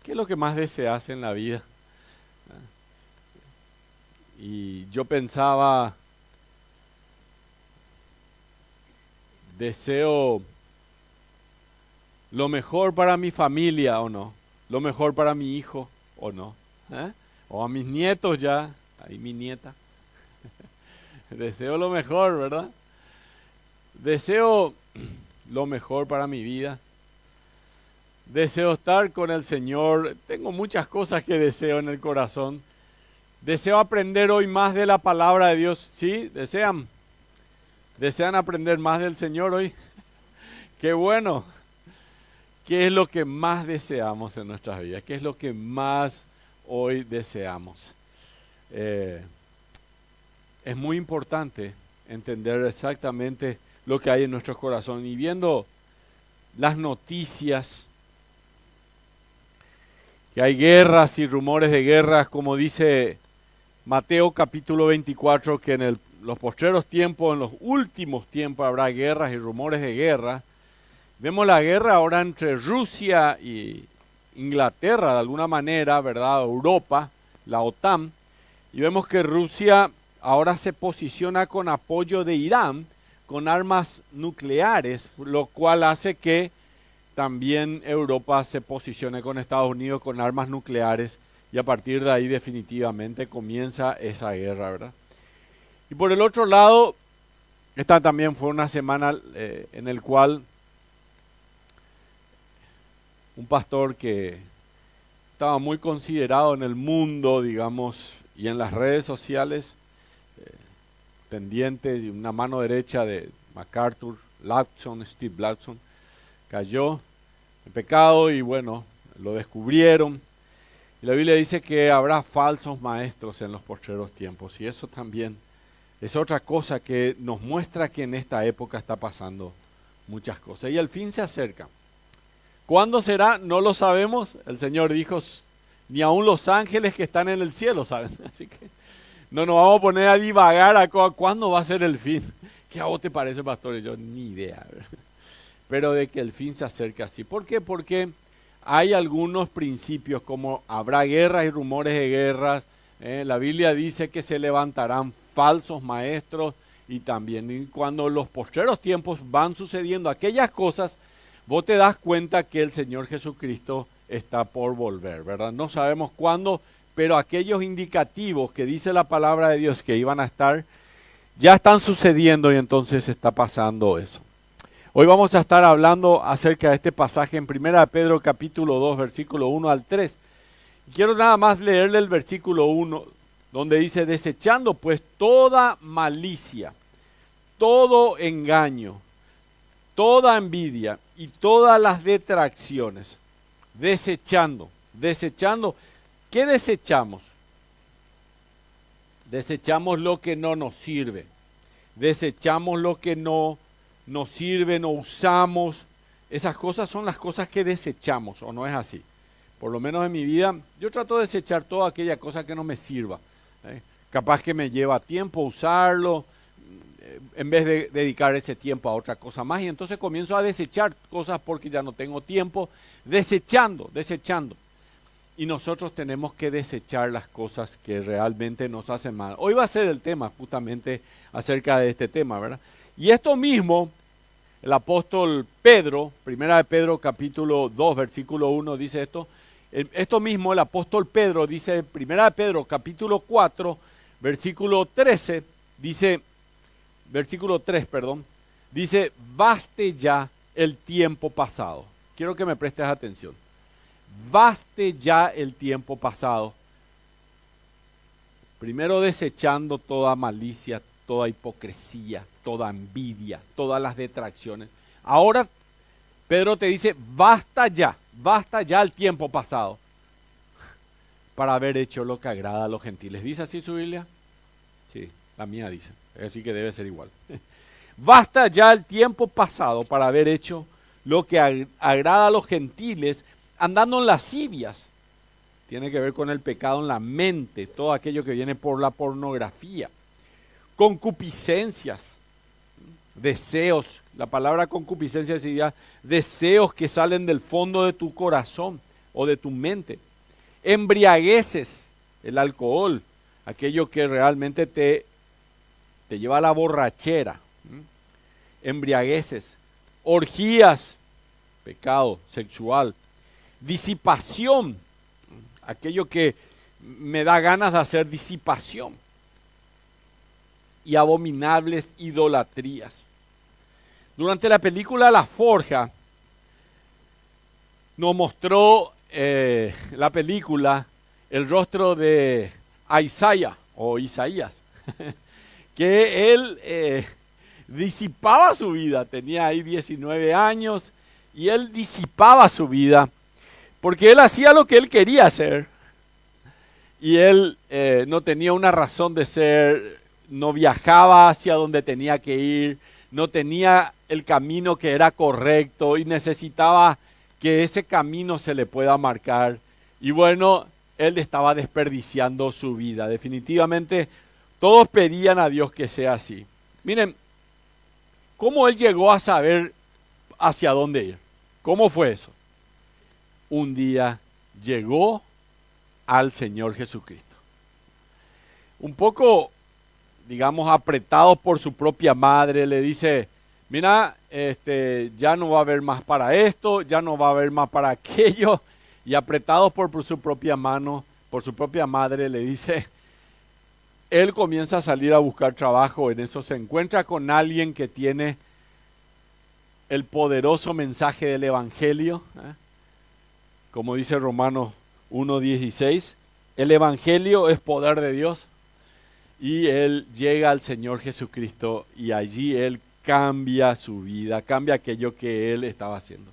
¿Qué es lo que más deseas en la vida? Y yo pensaba, deseo lo mejor para mi familia o no, lo mejor para mi hijo o no, ¿eh? O a mis nietos ya, ahí mi nieta. Deseo lo mejor, ¿verdad? Deseo lo mejor para mi vida. Deseo estar con el Señor. Tengo muchas cosas que deseo en el corazón. Deseo aprender hoy más de la palabra de Dios. ¿Sí? ¿Desean aprender más del Señor hoy? ¡Qué bueno! ¿Qué es lo que más deseamos en nuestras vidas? ¿Qué es lo que más hoy deseamos? Es muy importante entender exactamente lo que hay en nuestro corazón. Y viendo las noticias, que hay guerras y rumores de guerras, como dice Mateo capítulo 24, que en los postreros tiempos, en los últimos tiempos habrá guerras y rumores de guerra. Vemos la guerra ahora entre Rusia y Inglaterra, de alguna manera, ¿verdad? Europa, la OTAN. Y vemos que Rusia ahora se posiciona con apoyo de Irán, con armas nucleares, lo cual hace que también Europa se posicione con Estados Unidos con armas nucleares y a partir de ahí definitivamente comienza esa guerra, ¿verdad? Y por el otro lado, esta también fue una semana en el cual un pastor que estaba muy considerado en el mundo, digamos, y en las redes sociales, pendiente de una mano derecha de MacArthur, Steve Lawson, cayó en pecado y bueno, lo descubrieron. Y la Biblia dice que habrá falsos maestros en los postreros tiempos y eso también es otra cosa que nos muestra que en esta época está pasando muchas cosas y el fin se acerca. ¿Cuándo será? No lo sabemos. El Señor dijo, ni aun los ángeles que están en el cielo saben. Así que no nos vamos a poner a divagar a cuándo va a ser el fin. ¿Qué a vos te parece, pastor? Yo ni idea. Pero de que el fin se acerca así. ¿Por qué? Porque hay algunos principios como habrá guerras y rumores de guerras. La Biblia dice que se levantarán falsos maestros y también cuando los postreros tiempos van sucediendo aquellas cosas, vos te das cuenta que el Señor Jesucristo está por volver, ¿verdad? No sabemos cuándo, pero aquellos indicativos que dice la palabra de Dios que iban a estar, ya están sucediendo y entonces está pasando eso. Hoy vamos a estar hablando acerca de este pasaje en 1 Pedro capítulo 2, versículo 1 al 3. Quiero nada más leerle el versículo 1, donde dice, desechando pues toda malicia, todo engaño, toda envidia y todas las detracciones, desechando. ¿Qué desechamos? Desechamos lo que no nos sirve, desechamos lo que no nos sirve, no usamos. Esas cosas son las cosas que desechamos, ¿o no es así? Por lo menos en mi vida, yo trato de desechar toda aquella cosa que no me sirva. Capaz que me lleva tiempo usarlo, en vez de dedicar ese tiempo a otra cosa más. Y entonces comienzo a desechar cosas porque ya no tengo tiempo, desechando. Y nosotros tenemos que desechar las cosas que realmente nos hacen mal. Hoy va a ser el tema justamente acerca de este tema, ¿verdad? Y esto mismo, el apóstol Pedro, 1 Pedro capítulo 2, versículo 1 dice esto. Esto mismo el apóstol Pedro dice, 1 Pedro capítulo 4, versículo 13, dice, versículo 3, perdón, dice, baste ya el tiempo pasado. Quiero que me prestes atención. Baste ya el tiempo pasado. Primero desechando toda malicia, toda hipocresía, toda envidia, todas las detracciones. Ahora Pedro te dice, basta ya el tiempo pasado para haber hecho lo que agrada a los gentiles. ¿Dice así su Biblia? Sí, la mía dice, así que debe ser igual. Basta ya el tiempo pasado para haber hecho lo que agrada a los gentiles, andando en lascivias. Tiene que ver con el pecado en la mente, todo aquello que viene por la pornografía. Concupiscencias, deseos. La palabra concupiscencia sería deseos que salen del fondo de tu corazón. o de tu mente. Embriagueces, el alcohol, aquello que realmente te lleva a la borrachera. Embriagueces, orgías, pecado sexual, disipación, aquello que me da ganas de hacer disipación, y abominables idolatrías. Durante la película La Forja, nos mostró la película el rostro de Isaías, que él disipaba su vida, tenía ahí 19 años y él disipaba su vida porque él hacía lo que él quería hacer y él no tenía una razón de ser, no viajaba hacia donde tenía que ir, no tenía el camino que era correcto y necesitaba que ese camino se le pueda marcar. Y bueno, él estaba desperdiciando su vida. Definitivamente, todos pedían a Dios que sea así. Miren, ¿cómo él llegó a saber hacia dónde ir? ¿Cómo fue eso? Un día llegó al Señor Jesucristo. Un poco, digamos, apretado por su propia madre, le dice: mira, ya no va a haber más para esto, ya no va a haber más para aquello. Y apretado por su propia mano, por su propia madre, le dice, él comienza a salir a buscar trabajo. En eso se encuentra con alguien que tiene el poderoso mensaje del Evangelio. Como dice Romanos 1:16, el Evangelio es poder de Dios. Y él llega al Señor Jesucristo y allí él cambia su vida, cambia aquello que él estaba haciendo.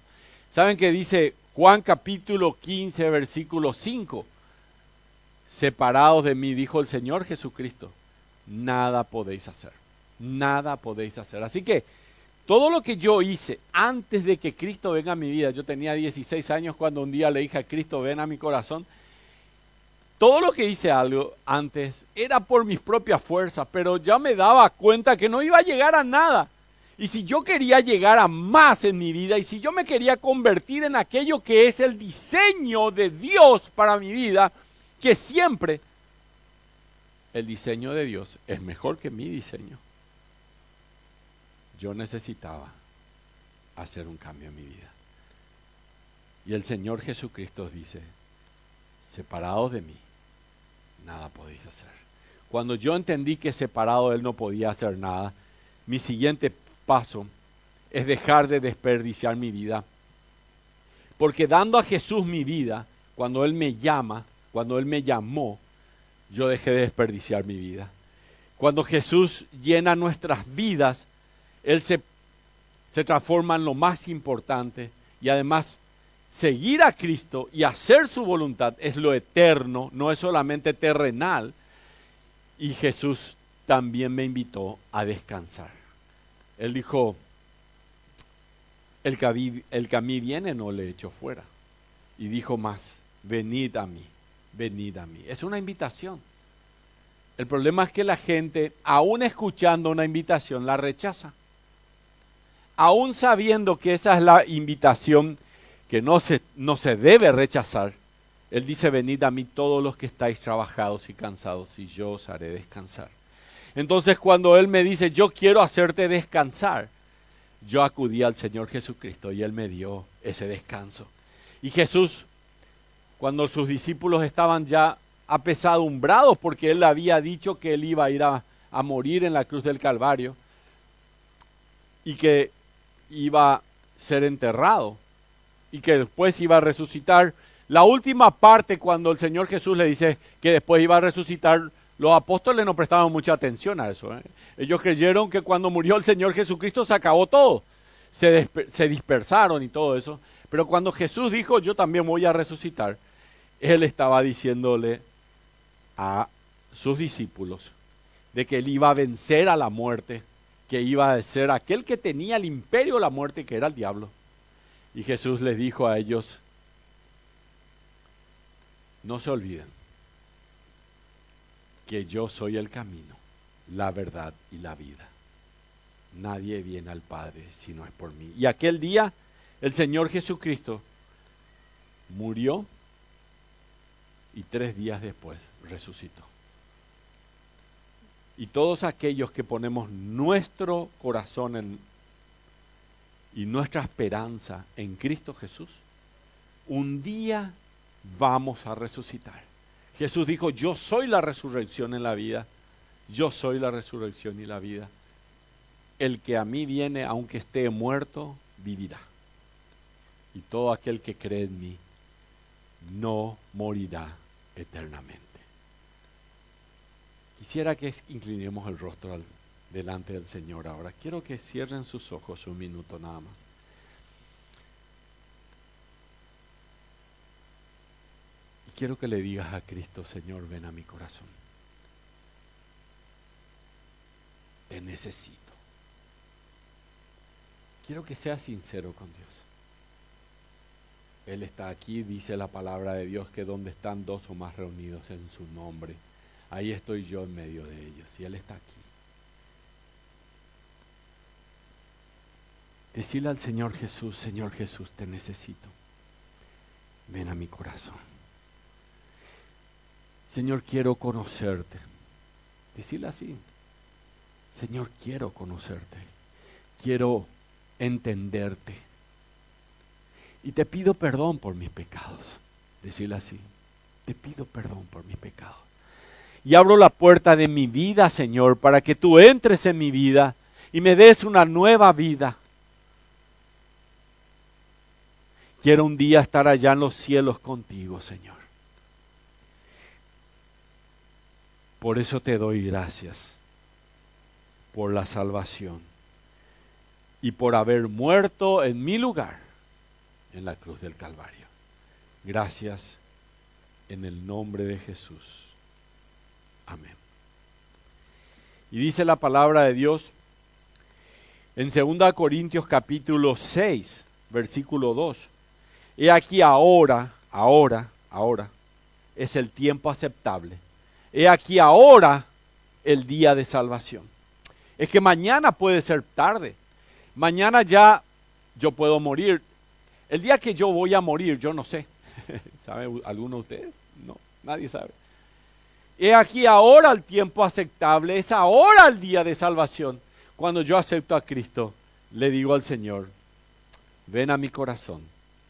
¿Saben qué dice Juan capítulo 15, versículo 5? Separados de mí, dijo el Señor Jesucristo, nada podéis hacer. Nada podéis hacer. Así que todo lo que yo hice antes de que Cristo venga a mi vida, yo tenía 16 años cuando un día le dije a Cristo, ven a mi corazón. Todo lo que hice algo antes era por mis propias fuerzas, pero ya me daba cuenta que no iba a llegar a nada. Y si yo quería llegar a más en mi vida, y si yo me quería convertir en aquello que es el diseño de Dios para mi vida, que siempre el diseño de Dios es mejor que mi diseño, yo necesitaba hacer un cambio en mi vida. Y el Señor Jesucristo dice, separados de mí, nada podéis hacer. Cuando yo entendí que separado de Él no podía hacer nada, mi siguiente paso es dejar de desperdiciar mi vida. Porque dando a Jesús mi vida, cuando Él me llama, cuando Él me llamó, yo dejé de desperdiciar mi vida. Cuando Jesús llena nuestras vidas, Él se transforma en lo más importante y además seguir a Cristo y hacer su voluntad es lo eterno, no es solamente terrenal. Y Jesús también me invitó a descansar. Él dijo, el que a mí viene no le echo fuera. Y dijo más, venid a mí, venid a mí. Es una invitación. El problema es que la gente, aún escuchando una invitación, la rechaza. Aún sabiendo que esa es la invitación que no se debe rechazar, Él dice, venid a mí todos los que estáis trabajados y cansados, y yo os haré descansar. Entonces cuando Él me dice, yo quiero hacerte descansar, yo acudí al Señor Jesucristo y Él me dio ese descanso. Y Jesús, cuando sus discípulos estaban ya apesadumbrados, porque Él había dicho que Él iba a ir a morir en la cruz del Calvario, y que iba a ser enterrado, y que después iba a resucitar. La última parte, cuando el Señor Jesús le dice que después iba a resucitar, los apóstoles no prestaban mucha atención a eso. Ellos creyeron que cuando murió el Señor Jesucristo se acabó todo. Se dispersaron y todo eso. Pero cuando Jesús dijo, yo también voy a resucitar, Él estaba diciéndole a sus discípulos de que Él iba a vencer a la muerte, que iba a ser aquel que tenía el imperio de la muerte, que era el diablo. Y Jesús les dijo a ellos, no se olviden que yo soy el camino, la verdad y la vida. Nadie viene al Padre si no es por mí. Y aquel día el Señor Jesucristo murió y 3 días después resucitó. Y todos aquellos que ponemos nuestro corazón y nuestra esperanza en Cristo Jesús, un día vamos a resucitar. Jesús dijo, yo soy la resurrección en la vida, yo soy la resurrección y la vida. El que a mí viene, aunque esté muerto, vivirá. Y todo aquel que cree en mí, no morirá eternamente. Quisiera que inclinemos el rostro delante del Señor ahora. Quiero que cierren sus ojos un minuto nada más. Y quiero que le digas a Cristo, Señor, ven a mi corazón. Te necesito. Quiero que seas sincero con Dios. Él está aquí, dice la palabra de Dios, que donde están 2 o más reunidos en su nombre, ahí estoy yo en medio de ellos, y Él está aquí. Decirle al Señor Jesús, te necesito. Ven a mi corazón. Señor, quiero conocerte. Decirle así, Señor, quiero conocerte. Quiero entenderte. Y te pido perdón por mis pecados. Decirle así, te pido perdón por mis pecados. Y abro la puerta de mi vida, Señor, para que tú entres en mi vida y me des una nueva vida. Quiero un día estar allá en los cielos contigo, Señor. Por eso te doy gracias por la salvación y por haber muerto en mi lugar en la cruz del Calvario. Gracias en el nombre de Jesús. Amén. Y dice la palabra de Dios en 2 Corintios capítulo 6, versículo 2. He aquí ahora es el tiempo aceptable. He aquí ahora el día de salvación. Es que mañana puede ser tarde. Mañana ya yo puedo morir. El día que yo voy a morir, yo no sé. ¿Sabe alguno de ustedes? No, nadie sabe. He aquí ahora el tiempo aceptable, es ahora el día de salvación. Cuando yo acepto a Cristo, le digo al Señor, ven a mi corazón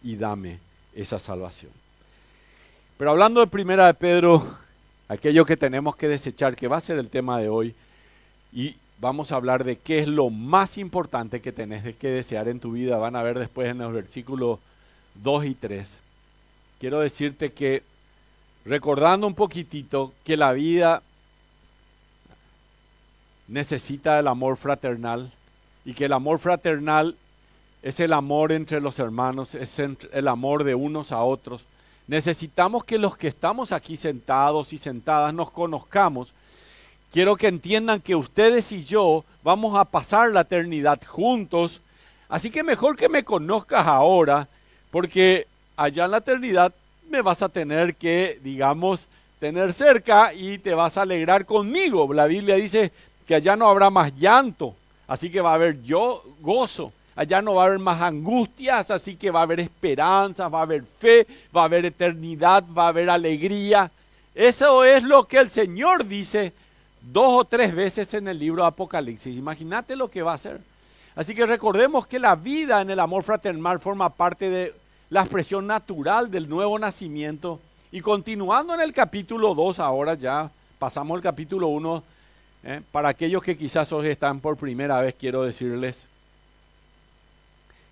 y dame esa salvación. Pero hablando de Primera de Pedro, aquello que tenemos que desechar, que va a ser el tema de hoy, y vamos a hablar de qué es lo más importante que tenés que desear en tu vida. Van a ver después en los versículos 2 y 3. Quiero decirte que, recordando un poquitito, que la vida necesita el amor fraternal y que el amor fraternal es el amor entre los hermanos, es el amor de unos a otros. Necesitamos que los que estamos aquí sentados y sentadas nos conozcamos. Quiero que entiendan que ustedes y yo vamos a pasar la eternidad juntos, así que mejor que me conozcas ahora, porque allá en la eternidad me vas a tener que, digamos, tener cerca y te vas a alegrar conmigo. La Biblia dice que allá no habrá más llanto, así que va a haber gozo. Allá no va a haber más angustias, así que va a haber esperanza, va a haber fe, va a haber eternidad, va a haber alegría. Eso es lo que el Señor dice 2 o 3 veces en el libro de Apocalipsis. Imagínate lo que va a hacer. Así que recordemos que la vida en el amor fraternal forma parte de la expresión natural del nuevo nacimiento. Y continuando en el capítulo 2, ahora ya pasamos al capítulo 1. Para aquellos que quizás hoy están por primera vez, quiero decirles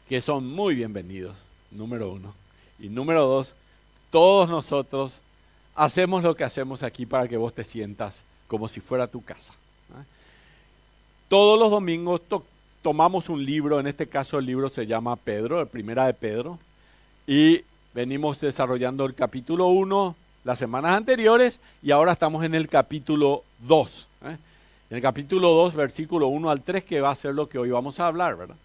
que son muy bienvenidos, número 1. Y número 2, todos nosotros hacemos lo que hacemos aquí para que vos te sientas como si fuera tu casa. Todos los domingos tomamos un libro, en este caso el libro se llama Pedro, Primera de Pedro, y venimos desarrollando el capítulo 1 las semanas anteriores y ahora estamos en el capítulo 2. En el capítulo 2, versículo 1 al 3, que va a ser lo que hoy vamos a hablar, ¿verdad?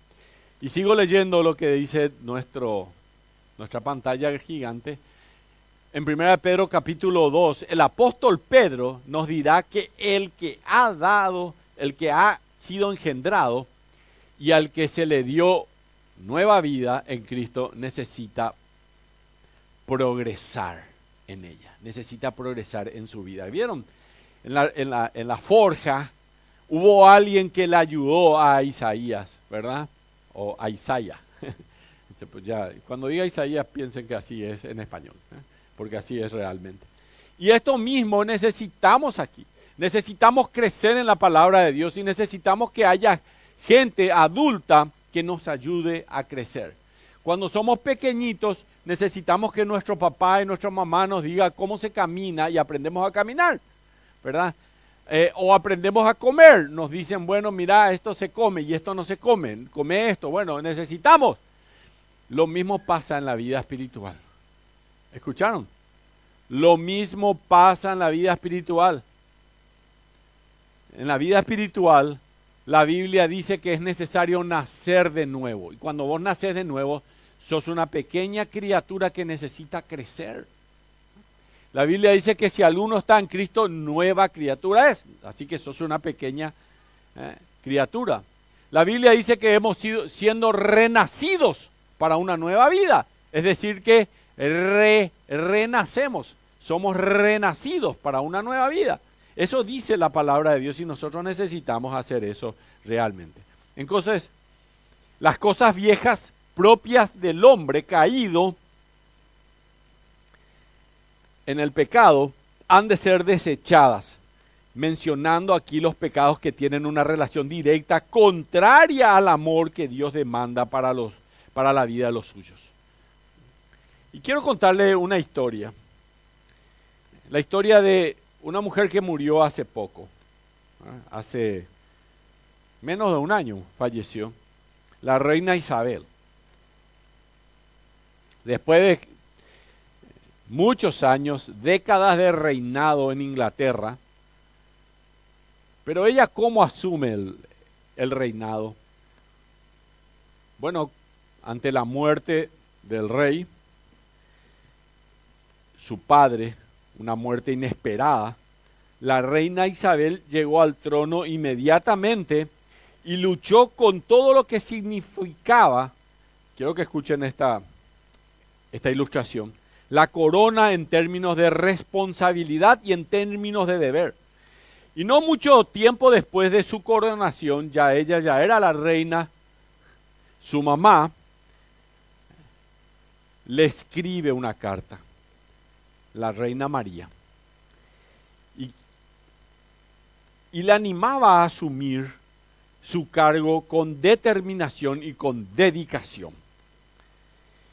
Y sigo leyendo lo que dice nuestra pantalla gigante. En 1 Pedro capítulo 2, el apóstol Pedro nos dirá que el que ha sido engendrado y al que se le dio nueva vida en Cristo necesita progresar. en ella, necesita progresar en su vida. ¿Vieron? En la forja hubo alguien que le ayudó a Isaías, ¿verdad? O a Isaías. Pues ya, cuando diga Isaías piensen que así es en español, porque así es realmente. Y esto mismo necesitamos aquí. Necesitamos crecer en la palabra de Dios y necesitamos que haya gente adulta que nos ayude a crecer. Cuando somos pequeñitos necesitamos que nuestro papá y nuestra mamá nos diga cómo se camina y aprendemos a caminar, ¿verdad? O aprendemos a comer. Nos dicen, bueno, mira, esto se come y esto no se come. Come esto. Bueno, necesitamos. Lo mismo pasa en la vida espiritual. ¿Escucharon? Lo mismo pasa en la vida espiritual. En la vida espiritual, la Biblia dice que es necesario nacer de nuevo. Y cuando vos nacés de nuevo, sos una pequeña criatura que necesita crecer. La Biblia dice que si alguno está en Cristo, nueva criatura es. Así que sos una pequeña criatura. La Biblia dice que hemos siendo renacidos para una nueva vida. Es decir que renacemos. Somos renacidos para una nueva vida. Eso dice la palabra de Dios y nosotros necesitamos hacer eso realmente. Entonces, las cosas viejas propias del hombre caído en el pecado han de ser desechadas, mencionando aquí los pecados que tienen una relación directa contraria al amor que Dios demanda para la vida de los suyos. Y quiero contarle una historia. La historia de una mujer que murió hace poco. Hace menos de un año falleció. La reina Isabel. Después de muchos años, décadas de reinado en Inglaterra. Pero ella, ¿cómo asume el reinado? Bueno, ante la muerte del rey, su padre, una muerte inesperada, la reina Isabel llegó al trono inmediatamente y luchó con todo lo que significaba, quiero que escuchen esta ilustración, la corona en términos de responsabilidad y en términos de deber. Y no mucho tiempo después de su coronación, ella ya era la reina, su mamá le escribe una carta, la reina María, y le animaba a asumir su cargo con determinación y con dedicación.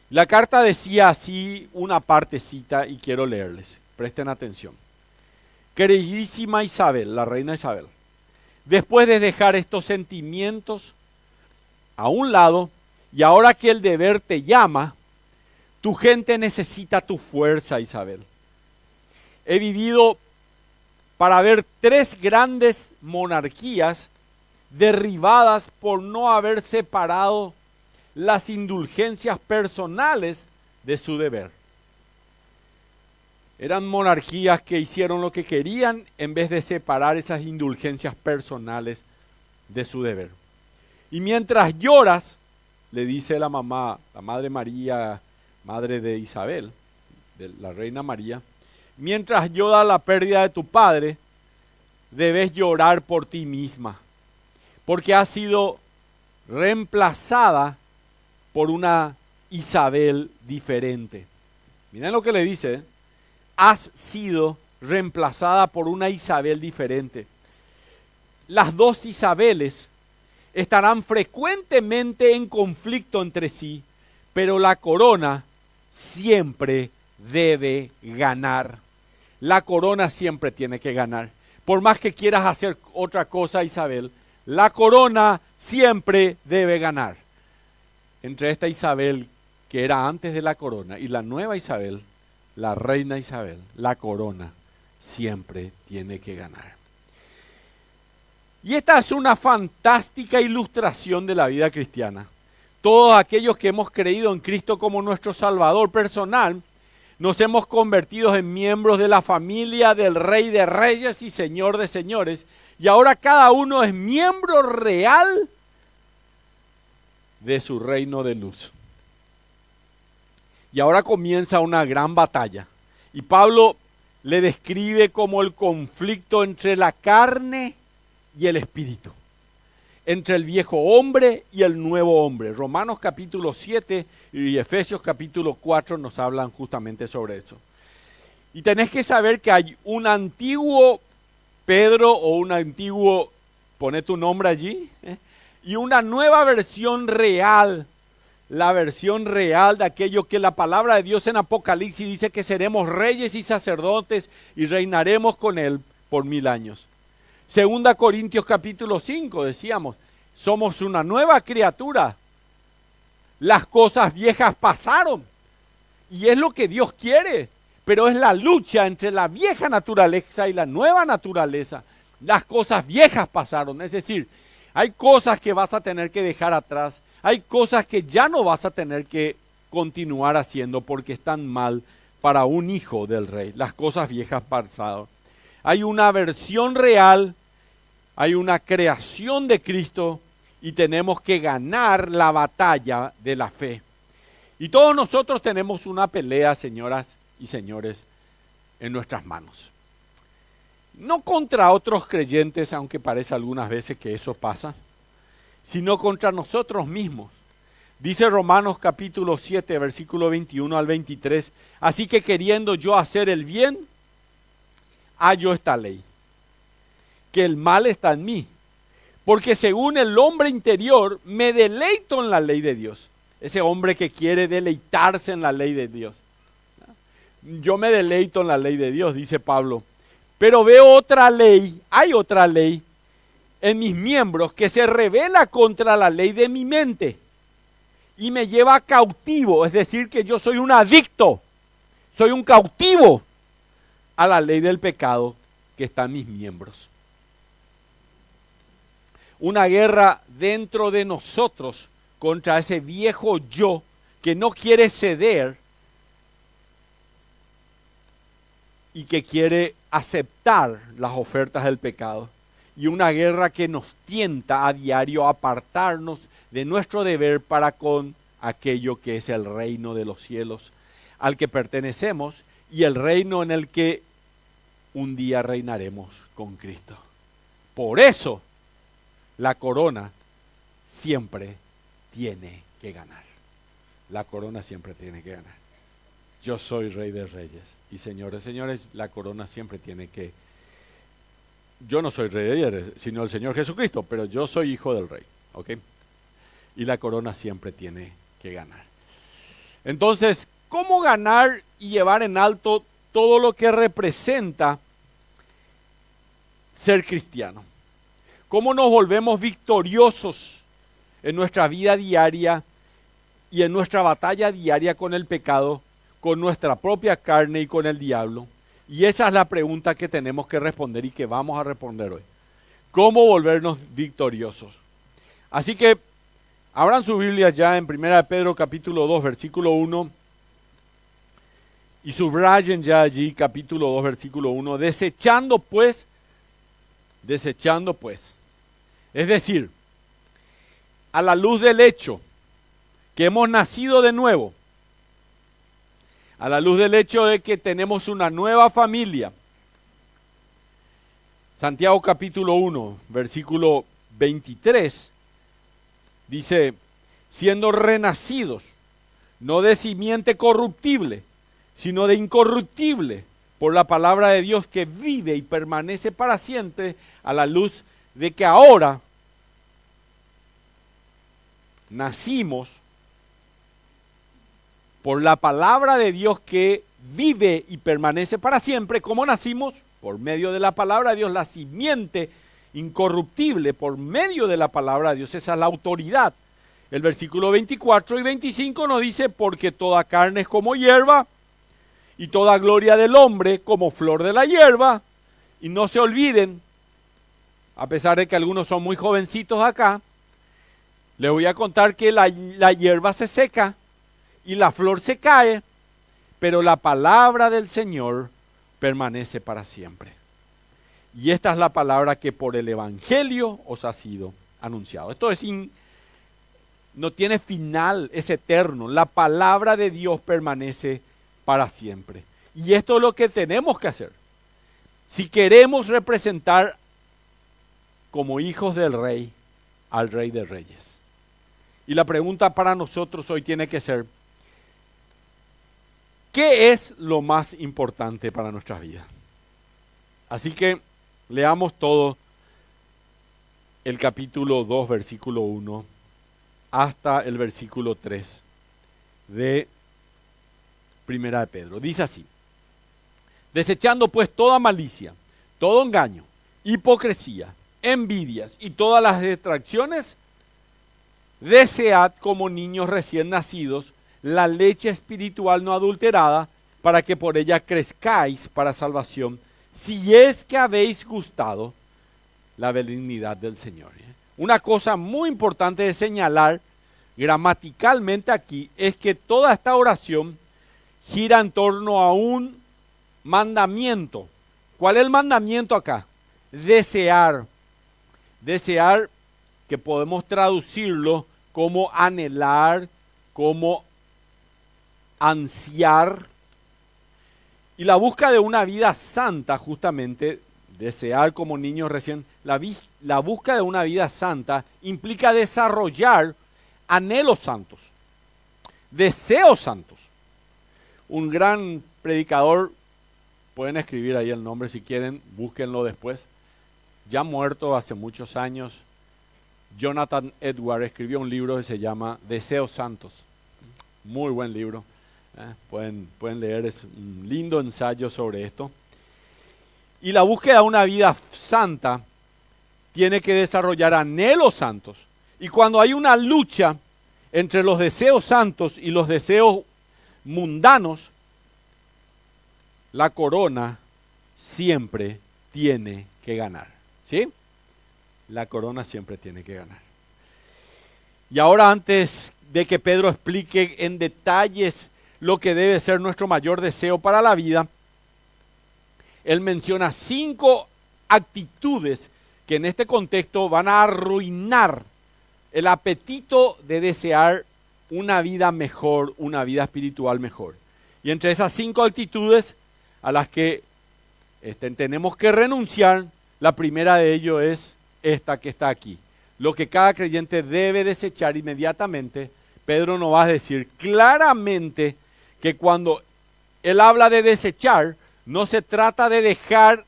La carta decía así una partecita y quiero leerles, presten atención. Queridísima Isabel, la reina Isabel, después de dejar estos sentimientos a un lado y ahora que el deber te llama, tu gente necesita tu fuerza, Isabel. He vivido para ver 3 grandes monarquías derribadas por no haber separado las indulgencias personales de su deber. Eran monarquías que hicieron lo que querían en vez de separar esas indulgencias personales de su deber. Y mientras lloras, le dice la mamá, la madre María, madre de Isabel, de la reina María, mientras lloras la pérdida de tu padre, debes llorar por ti misma, porque has sido reemplazada por una Isabel diferente. Miren lo que le dice, has sido reemplazada por una Isabel diferente. Las 2 Isabeles estarán frecuentemente en conflicto entre sí, pero la corona siempre debe ganar. La corona siempre tiene que ganar. Por más que quieras hacer otra cosa, Isabel, la corona siempre debe ganar. Entre esta Isabel que era antes de la corona y la nueva Isabel, la reina Isabel, la corona siempre tiene que ganar. Y esta es una fantástica ilustración de la vida cristiana. Todos aquellos que hemos creído en Cristo como nuestro Salvador personal, nos hemos convertido en miembros de la familia del Rey de Reyes y Señor de Señores. Y ahora cada uno es miembro real de su reino de luz. Y ahora comienza una gran batalla Y Pablo le describe como el conflicto entre la carne y el espíritu, entre el viejo hombre y el nuevo hombre. Romanos capítulo 7 y Efesios capítulo 4 nos hablan justamente sobre eso. Y tenés que saber que hay un antiguo Pedro o un antiguo, pone tu nombre allí, y una nueva versión real, la versión real de aquello que la palabra de Dios en Apocalipsis dice que seremos reyes y sacerdotes y reinaremos con Él por 1000 años. Segunda Corintios capítulo 5 decíamos, somos una nueva criatura, las cosas viejas pasaron y es lo que Dios quiere. Pero es la lucha entre la vieja naturaleza y la nueva naturaleza. Las cosas viejas pasaron, es decir, hay cosas que vas a tener que dejar atrás, hay cosas que ya no vas a tener que continuar haciendo porque están mal para un hijo del rey. Las cosas viejas pasaron. Hay una versión real, hay una creación de Cristo y tenemos que ganar la batalla de la fe. Y todos nosotros tenemos una pelea, señoras y señores, en nuestras manos. No contra otros creyentes, aunque parece algunas veces que eso pasa, sino contra nosotros mismos. Dice Romanos capítulo 7, versículo 21 al 23, así que queriendo yo hacer el bien, hallo esta ley, que el mal está en mí, porque según el hombre interior me deleito en la ley de Dios. Ese hombre que quiere deleitarse en la ley de Dios. Yo me deleito en la ley de Dios, dice Pablo, pero veo otra ley, hay otra ley en mis miembros que se revela contra la ley de mi mente y me lleva cautivo, es decir, que yo soy un adicto, soy un cautivo a la ley del pecado que está en mis miembros. Una guerra dentro de nosotros contra ese viejo yo que no quiere ceder y que quiere aceptar las ofertas del pecado. Y una guerra que nos tienta a diario a apartarnos de nuestro deber para con aquello que es el reino de los cielos, al que pertenecemos y el reino en el que un día reinaremos con Cristo. Por eso, la corona siempre tiene que ganar. La corona siempre tiene que ganar. Yo soy Rey de Reyes y señores, la corona siempre tiene que... Yo no soy Rey de Reyes, sino el Señor Jesucristo, pero yo soy hijo del Rey, ¿ok? Y la corona siempre tiene que ganar. Entonces, ¿cómo ganar y llevar en alto todo lo que representa ser cristiano? ¿Cómo nos volvemos victoriosos en nuestra vida diaria y en nuestra batalla diaria con el pecado, con nuestra propia carne y con el diablo? Y esa es la pregunta que tenemos que responder y que vamos a responder hoy. ¿Cómo volvernos victoriosos? Así que abran su Biblia ya en 1 Pedro capítulo 2, versículo 1 y subrayen ya allí capítulo 2, versículo 1, desechando pues, es decir, a la luz del hecho que hemos nacido de nuevo, a la luz del hecho de que tenemos una nueva familia. Santiago capítulo 1, versículo 23, dice, siendo renacidos, no de simiente corruptible, sino de incorruptible, por la palabra de Dios que vive y permanece para siempre, a la luz de que ahora nacimos por la palabra de Dios que vive y permanece para siempre. ¿Cómo nacimos? Por medio de la palabra de Dios, la simiente incorruptible, por medio de la palabra de Dios. Esa es la autoridad. El versículo 24 y 25 nos dice, porque toda carne es como hierba, y toda gloria del hombre como flor de la hierba. Y no se olviden, a pesar de que algunos son muy jovencitos acá, les voy a contar que la hierba se seca y la flor se cae, pero la palabra del Señor permanece para siempre. Y esta es la palabra que por el Evangelio os ha sido anunciado. Esto es no tiene final, es eterno. La palabra de Dios permanece para siempre. Y esto es lo que tenemos que hacer. Si queremos representar como hijos del Rey al Rey de Reyes. Y la pregunta para nosotros hoy tiene que ser, ¿qué es lo más importante para nuestras vidas? Así que leamos todo el capítulo 2, versículo 1, hasta el versículo 3 de Primera de Pedro. Dice así: desechando pues toda malicia, todo engaño, hipocresía, envidias y todas las distracciones, desead como niños recién nacidos la leche espiritual no adulterada, para que por ella crezcáis para salvación, si es que habéis gustado la benignidad del Señor. Una cosa muy importante de señalar gramaticalmente aquí es que toda esta oración gira en torno a un mandamiento. ¿Cuál es el mandamiento acá? Desear. Desear, que podemos traducirlo como anhelar, como ansiar. Y la búsqueda de una vida santa, justamente, desear como niños recién, la búsqueda de una vida santa implica desarrollar anhelos santos, deseos santos. Un gran predicador, pueden escribir ahí el nombre si quieren, búsquenlo después, ya muerto hace muchos años, Jonathan Edwards escribió un libro que se llama Deseos Santos. Muy buen libro. Pueden leer, es un lindo ensayo sobre esto. Y la búsqueda de una vida santa tiene que desarrollar anhelos santos. Y cuando hay una lucha entre los deseos santos y los deseos mundanos, la corona siempre tiene que ganar. ¿Sí? La corona siempre tiene que ganar. Y ahora, antes de que Pedro explique en detalles lo que debe ser nuestro mayor deseo para la vida, él menciona 5 actitudes que en este contexto van a arruinar el apetito de desear una vida mejor, una vida espiritual mejor. Y entre esas 5 actitudes a las que tenemos que renunciar, la primera de ellos es esta que está aquí. Lo que cada creyente debe desechar inmediatamente. Pedro nos va a decir claramente que cuando él habla de desechar, no se trata de dejar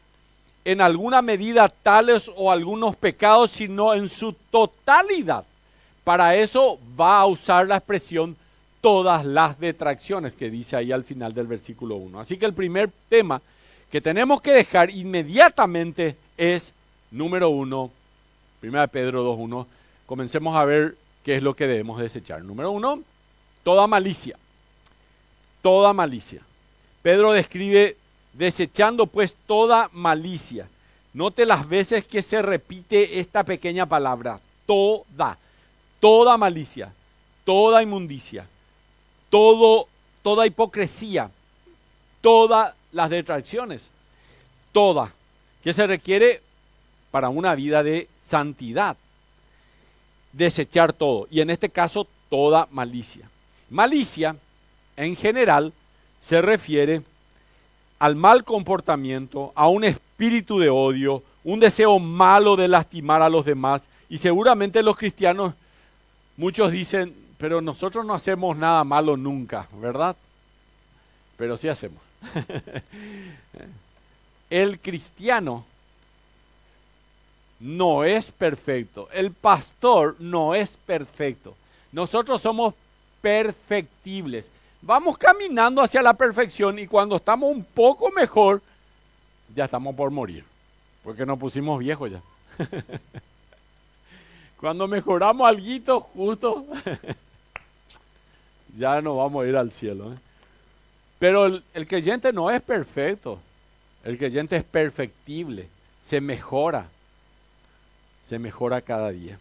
en alguna medida tales o algunos pecados, sino en su totalidad. Para eso va a usar la expresión todas las detracciones que dice ahí al final del versículo 1. Así que el primer tema que tenemos que dejar inmediatamente es, número 1, 1 Pedro 2:1. Comencemos a ver qué es lo que debemos desechar. Número 1, toda malicia. Toda malicia. Pedro describe desechando pues toda malicia. Note las veces que se repite esta pequeña palabra, toda malicia, toda inmundicia, toda hipocresía, todas las detracciones, toda, que se requiere para una vida de santidad. Desechar todo, y en este caso toda malicia. Malicia, en general, se refiere al mal comportamiento, a un espíritu de odio, un deseo malo de lastimar a los demás. Y seguramente los cristianos, muchos dicen, pero nosotros no hacemos nada malo nunca, ¿verdad? Pero sí hacemos. El cristiano no es perfecto. El pastor no es perfecto. Nosotros somos perfectibles. Vamos caminando hacia la perfección y cuando estamos un poco mejor, ya estamos por morir. Porque nos pusimos viejos ya. Cuando mejoramos alguito justo, ya nos vamos a ir al cielo. Pero el creyente no es perfecto. El creyente es perfectible. Se mejora cada día.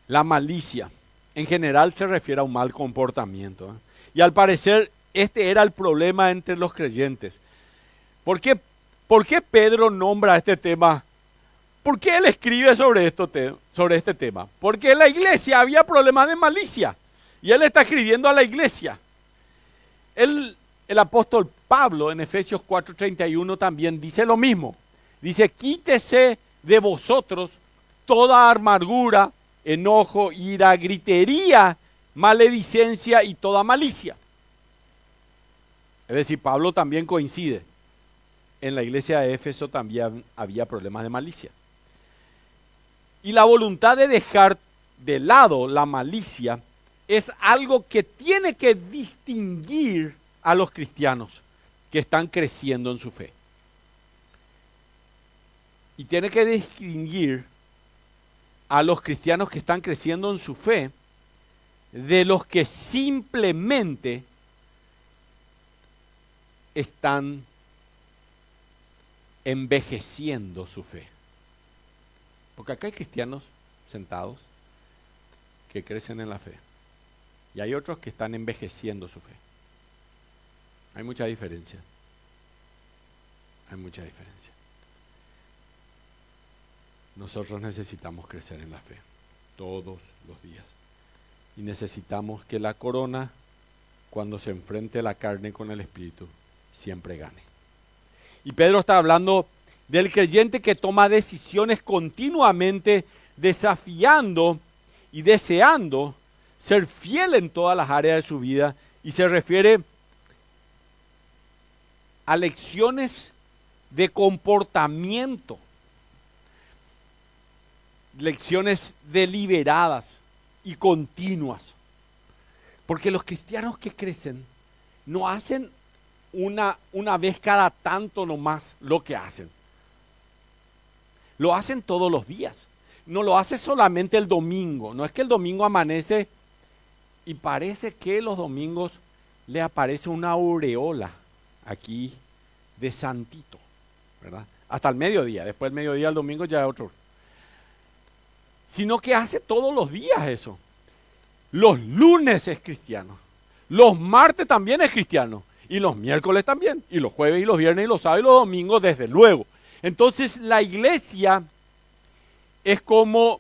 La malicia, en general, se refiere a un mal comportamiento. Y al parecer, este era el problema entre los creyentes. ¿Por qué Pedro nombra este tema? ¿Por qué él escribe sobre este tema? Porque en la iglesia había problemas de malicia. Y él está escribiendo a la iglesia. Él el apóstol Pablo en Efesios 4:31 también dice lo mismo. Dice, quítese de vosotros toda amargura, enojo, ira, gritería, maledicencia y toda malicia. Es decir, Pablo también coincide. En la iglesia de Éfeso también había problemas de malicia. Y la voluntad de dejar de lado la malicia es algo que tiene que distinguir a los cristianos que están creciendo en su fe. Y tiene que distinguir a los cristianos que están creciendo en su fe de los que simplemente están envejeciendo su fe. Porque acá hay cristianos sentados que crecen en la fe. Y hay otros que están envejeciendo su fe. Hay mucha diferencia. Hay mucha diferencia. Nosotros necesitamos crecer en la fe todos los días. Y necesitamos que la corona, cuando se enfrente la carne con el espíritu, siempre gane. Y Pedro está hablando del creyente que toma decisiones continuamente, desafiando y deseando ser fiel en todas las áreas de su vida, y se refiere a lecciones de comportamiento, lecciones deliberadas y continuas. Porque los cristianos que crecen no hacen una vez cada tanto nomás lo que hacen. Lo hacen todos los días. No lo hace solamente el domingo. No es que el domingo amanece y parece que los domingos le aparece una aureola aquí de santito, ¿verdad? Hasta el mediodía. Después del mediodía el domingo ya es otro. Sino que hace todos los días eso. Los lunes es cristiano. Los martes también es cristiano. Y los miércoles también. Y los jueves y los viernes y los sábados y los domingos desde luego. Entonces la iglesia es como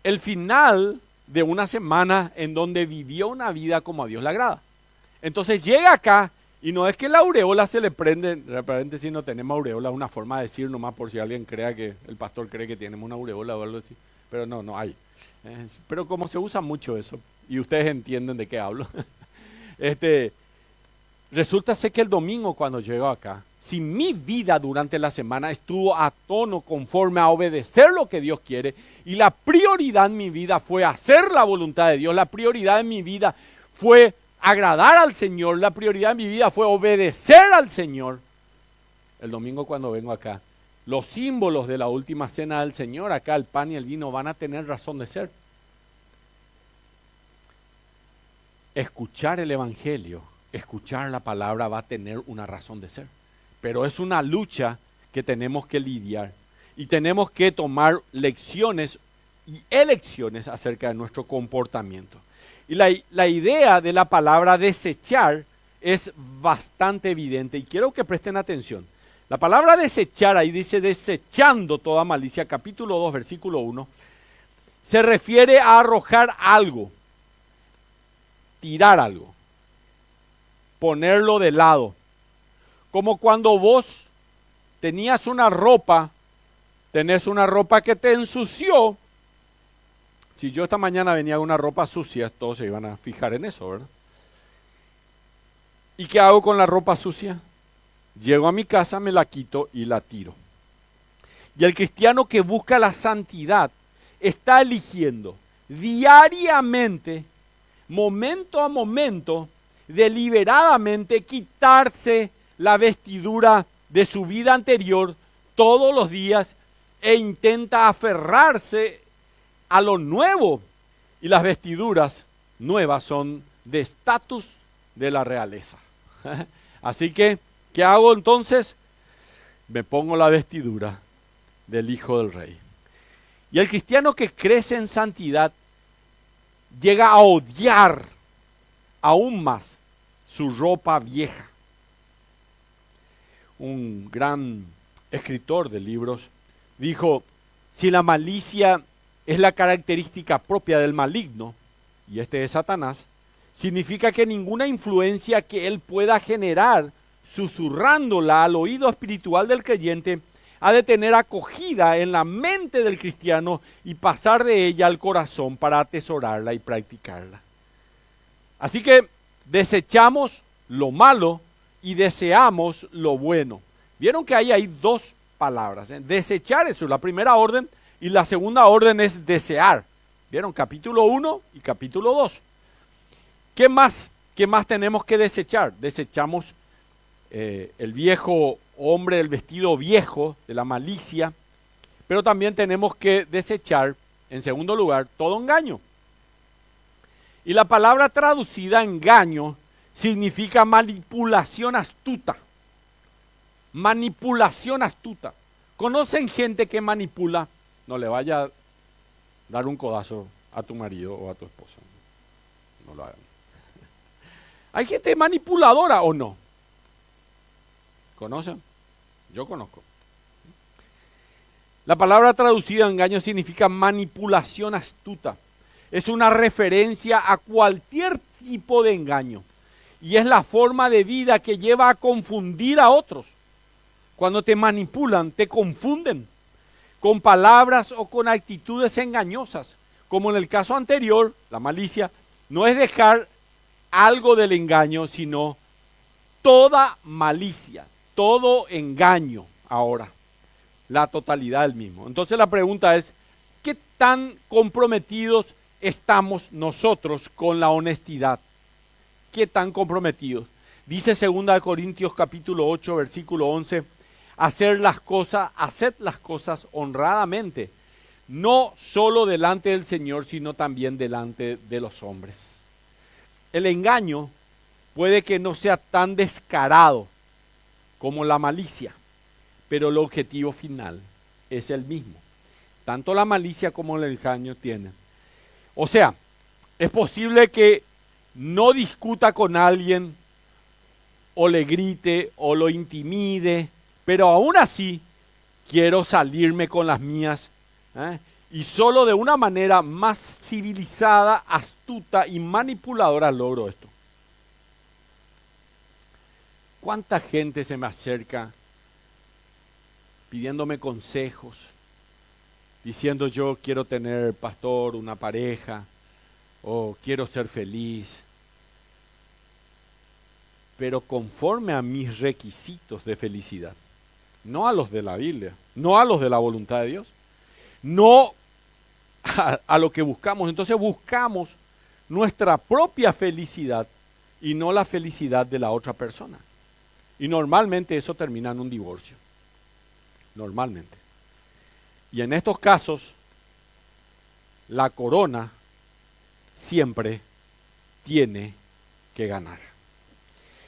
el final de una semana en donde vivió una vida como a Dios le agrada. Entonces llega acá y no es que la aureola se le prende, realmente si no tenemos aureola, es una forma de decir nomás por si alguien crea que el pastor cree que tenemos una aureola o algo así. Pero no hay. Pero como se usa mucho eso, y ustedes entienden de qué hablo, resulta ser que el domingo cuando llego acá, si mi vida durante la semana estuvo a tono conforme a obedecer lo que Dios quiere, y la prioridad en mi vida fue hacer la voluntad de Dios, la prioridad en mi vida fue agradar al Señor, la prioridad en mi vida fue obedecer al Señor, el domingo cuando vengo acá, los símbolos de la última cena del Señor, acá el pan y el vino van a tener razón de ser. Escuchar el Evangelio, escuchar la palabra va a tener una razón de ser. Pero es una lucha que tenemos que lidiar y tenemos que tomar lecciones y elecciones acerca de nuestro comportamiento. Y la idea de la palabra desechar es bastante evidente y quiero que presten atención. La palabra desechar, ahí dice desechando toda malicia, capítulo 2, versículo 1, se refiere a arrojar algo, tirar algo, ponerlo de lado. Como cuando vos tenías una ropa, tenés una ropa que te ensució. Si yo esta mañana venía con una ropa sucia, todos se iban a fijar en eso, ¿verdad? ¿Y qué hago con la ropa sucia? Llego a mi casa, me la quito y la tiro. Y el cristiano que busca la santidad está eligiendo diariamente, momento a momento, deliberadamente quitarse la vestidura de su vida anterior todos los días e intenta aferrarse a lo nuevo. Y las vestiduras nuevas son de estatus de la realeza. Así que, ¿qué hago entonces? Me pongo la vestidura del Hijo del Rey. Y el cristiano que crece en santidad llega a odiar aún más su ropa vieja. Un gran escritor de libros dijo, si la malicia es la característica propia del maligno, y este es Satanás, significa que ninguna influencia que él pueda generar, susurrándola al oído espiritual del creyente, ha de tener acogida en la mente del cristiano y pasar de ella al corazón para atesorarla y practicarla. Así que desechamos lo malo y deseamos lo bueno. Vieron que hay ahí dos palabras, ¿eh? Desechar, eso es la primera orden, y la segunda orden es desear. ¿Vieron? Capítulo 1 y capítulo 2. ¿Qué más tenemos que desechar? Desechamos el viejo hombre, el vestido viejo de la malicia, pero también tenemos que desechar, en segundo lugar, todo engaño. Y la palabra traducida engaño significa manipulación astuta. Manipulación astuta. ¿Conocen gente que manipula? No le vaya a dar un codazo a tu marido o a tu esposa. No lo hagan. ¿Hay gente manipuladora o no? ¿Conocen? Yo conozco. La palabra traducida engaño significa manipulación astuta. Es una referencia a cualquier tipo de engaño. Y es la forma de vida que lleva a confundir a otros. Cuando te manipulan, te confunden con palabras o con actitudes engañosas. Como en el caso anterior, la malicia no es dejar algo del engaño, sino toda malicia, todo engaño ahora, la totalidad del mismo. Entonces la pregunta es, ¿qué tan comprometidos estamos nosotros con la honestidad? ¿Qué tan comprometidos? Dice 2 Corintios capítulo 8, versículo 11, haced las cosas honradamente, no solo delante del Señor, sino también delante de los hombres. El engaño puede que no sea tan descarado como la malicia, pero el objetivo final es el mismo. Tanto la malicia como el engaño tienen. O sea, es posible que no discuta con alguien, o le grite, o lo intimide, pero aún así quiero salirme con las mías, y solo de una manera más civilizada, astuta y manipuladora logro esto. ¿Cuánta gente se me acerca pidiéndome consejos, diciendo yo quiero tener, pastor, una pareja, o quiero ser feliz, pero conforme a mis requisitos de felicidad, no a los de la Biblia, no a los de la voluntad de Dios, no a lo que buscamos. Entonces buscamos nuestra propia felicidad y no la felicidad de la otra persona. Y normalmente eso termina en un divorcio. Normalmente. Y en estos casos, la corona siempre tiene que ganar.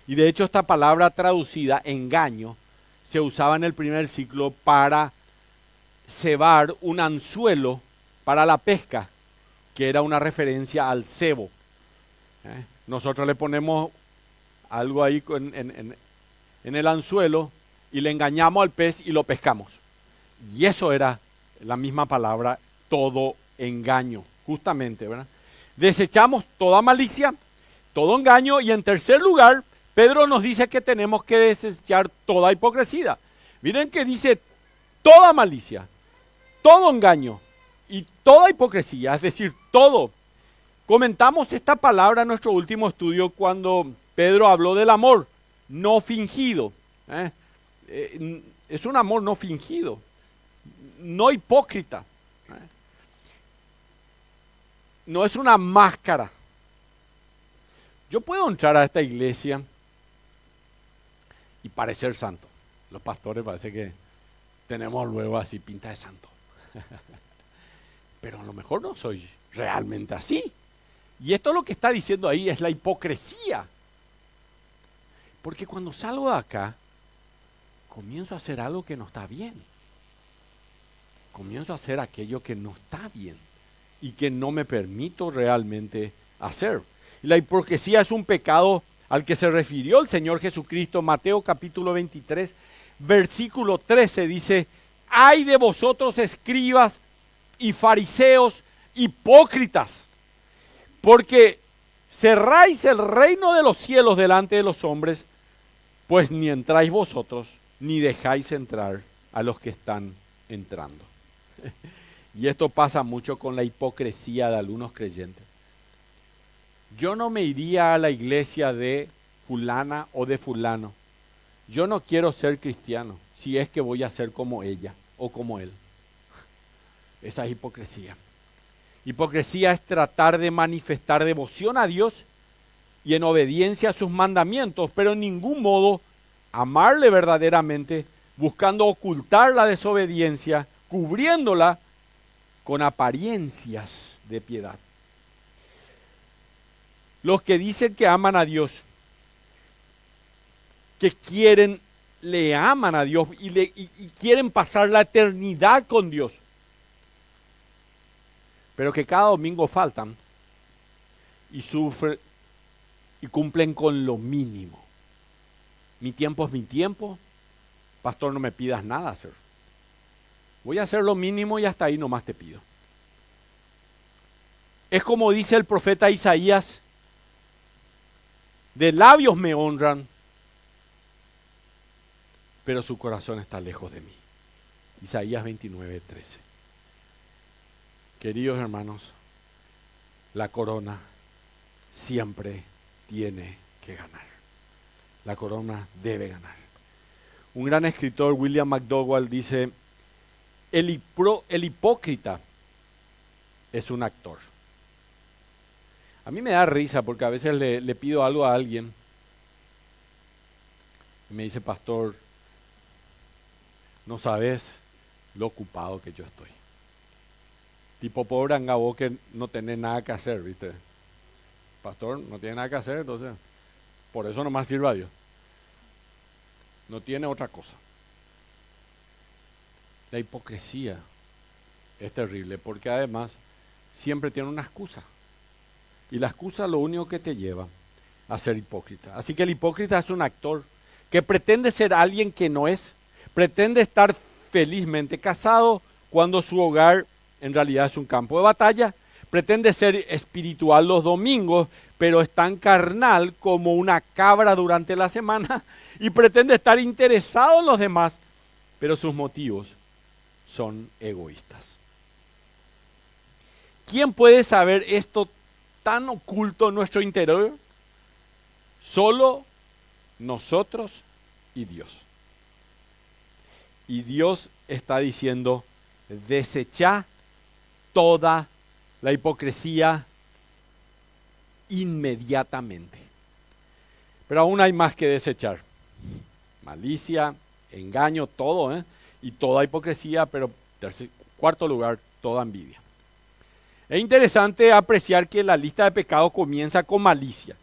Y de hecho esta palabra traducida, engaño, se usaba en el primer siglo para cebar un anzuelo para la pesca, que era una referencia al cebo. Nosotros le ponemos algo ahí en el anzuelo y le engañamos al pez y lo pescamos. Y eso era la misma palabra, todo engaño, justamente, ¿verdad? Desechamos toda malicia, todo engaño, y en tercer lugar, Pedro nos dice que tenemos que desechar toda hipocresía. Miren que dice toda malicia, todo engaño y toda hipocresía, es decir, todo. Comentamos esta palabra en nuestro último estudio cuando Pedro habló del amor no fingido. Es un amor no fingido, no hipócrita. No es una máscara. Yo puedo entrar a esta iglesia y parecer santo. Los pastores parece que tenemos luego así pinta de santo. Pero a lo mejor no soy realmente así. Y esto lo que está diciendo ahí es la hipocresía. Porque cuando salgo de acá, comienzo a hacer algo que no está bien. Comienzo a hacer aquello que no está bien y que no me permito realmente hacer. Y la hipocresía es un pecado al que se refirió el Señor Jesucristo. Mateo capítulo 23, versículo 13 dice: ¡ay de vosotros, escribas y fariseos hipócritas! Porque cerráis el reino de los cielos delante de los hombres, pues ni entráis vosotros, ni dejáis entrar a los que están entrando. Y esto pasa mucho con la hipocresía de algunos creyentes. Yo no me iría a la iglesia de fulana o de fulano. Yo no quiero ser cristiano si es que voy a ser como ella o como él. Esa es hipocresía. Hipocresía es tratar de manifestar devoción a Dios y en obediencia a sus mandamientos, pero en ningún modo amarle verdaderamente, buscando ocultar la desobediencia, cubriéndola con apariencias de piedad. Los que dicen que aman a Dios, que le aman a Dios y quieren pasar la eternidad con Dios, pero que cada domingo faltan y sufren y cumplen con lo mínimo. Mi tiempo es mi tiempo, pastor, no me pidas nada hacer. Voy a hacer lo mínimo y hasta ahí nomás te pido. Es como dice el profeta Isaías: de labios me honran, pero su corazón está lejos de mí. Isaías 29:13. Queridos hermanos, la corona siempre tiene que ganar. La corona debe ganar. Un gran escritor, William McDowell, dice: el hipócrita es un actor. A mí me da risa porque a veces le pido algo a alguien y me dice: pastor, no sabes lo ocupado que yo estoy. Tipo pobre angabo que no tiene nada que hacer, ¿viste? Pastor, no tiene nada que hacer, entonces por eso nomás sirve a Dios. No tiene otra cosa. La hipocresía es terrible porque además siempre tiene una excusa. Y la excusa es lo único que te lleva a ser hipócrita. Así que el hipócrita es un actor que pretende ser alguien que no es. Pretende estar felizmente casado cuando su hogar en realidad es un campo de batalla. Pretende ser espiritual los domingos, pero es tan carnal como una cabra durante la semana. Y pretende estar interesado en los demás, pero sus motivos son egoístas. ¿Quién puede saber esto tan oculto en nuestro interior? Solo nosotros y Dios. Y Dios está diciendo: desecha toda la hipocresía inmediatamente. Pero aún hay más que desechar. Malicia, engaño, todo, y toda hipocresía, pero cuarto lugar, toda envidia. Es interesante apreciar que la lista de pecados comienza con malicia,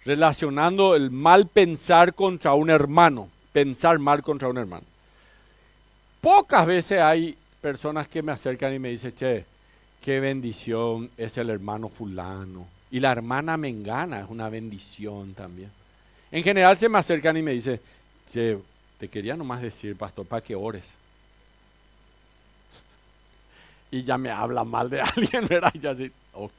relacionando el mal pensar contra un hermano, pensar mal contra un hermano. Pocas veces hay personas que me acercan y me dicen: che, qué bendición es el hermano fulano. Y la hermana mengana es una bendición también. En general se me acercan y me dicen: che, te quería nomás decir, pastor, para que ores. Y ya me habla mal de alguien, ¿verdad? Y ya así, ok.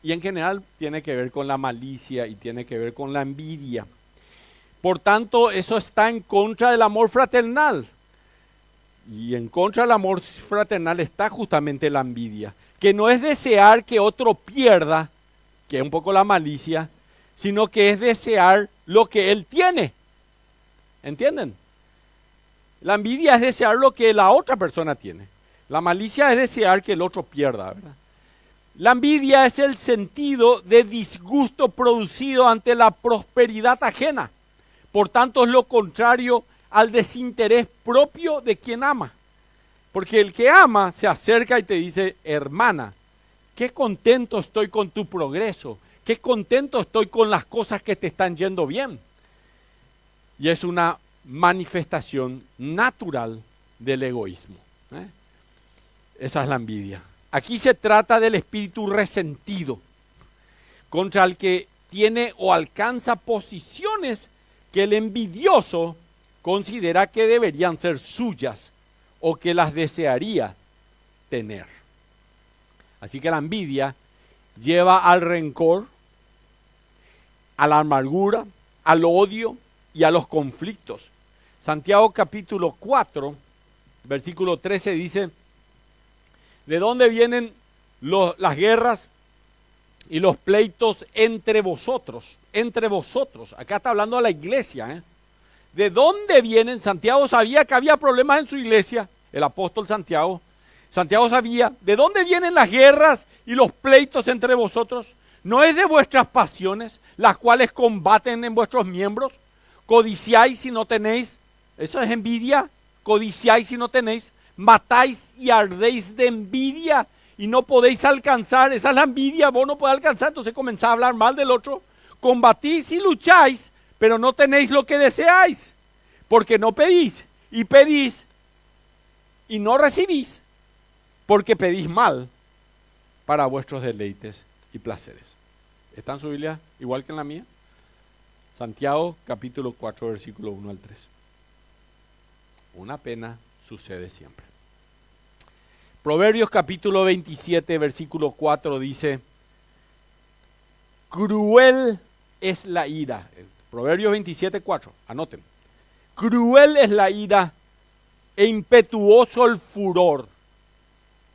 Y en general tiene que ver con la malicia y tiene que ver con la envidia. Por tanto, eso está en contra del amor fraternal. Y en contra del amor fraternal está justamente la envidia, que no es desear que otro pierda, que es un poco la malicia, sino que es desear lo que él tiene. ¿Entienden? La envidia es desear lo que la otra persona tiene. La malicia es desear que el otro pierda, ¿verdad? La envidia es el sentido de disgusto producido ante la prosperidad ajena. Por tanto, es lo contrario al desinterés propio de quien ama. Porque el que ama se acerca y te dice: hermana, qué contento estoy con tu progreso, qué contento estoy con las cosas que te están yendo bien. Y es una manifestación natural del egoísmo. Esa es la envidia. Aquí se trata del espíritu resentido, contra el que tiene o alcanza posiciones que el envidioso considera que deberían ser suyas o que las desearía tener. Así que la envidia lleva al rencor, a la amargura, al odio y a los conflictos. Santiago capítulo 4, versículo 13 dice, ¿de dónde vienen las guerras y los pleitos entre vosotros? Entre vosotros. Acá está hablando de la iglesia, ¿eh? ¿De dónde vienen? Santiago sabía que había problemas en su iglesia, el apóstol Santiago. Santiago sabía, ¿de dónde vienen las guerras y los pleitos entre vosotros? ¿No es de vuestras pasiones, las cuales combaten en vuestros miembros? ¿Codiciáis si no tenéis? Eso es envidia. ¿Codiciáis si no tenéis? ¿Matáis y ardéis de envidia y no podéis alcanzar? Esa es la envidia, vos no podés alcanzar, entonces comenzás a hablar mal del otro. Combatís y lucháis, pero no tenéis lo que deseáis, porque no pedís y no recibís, porque pedís mal para vuestros deleites y placeres. ¿Está en su Biblia igual que en la mía? Santiago capítulo 4 versículo 1 al 3. Una pena sucede siempre. Proverbios capítulo 27 versículo 4 dice, cruel es la ira. Proverbios 27, 4, anoten. Cruel es la ira e impetuoso el furor.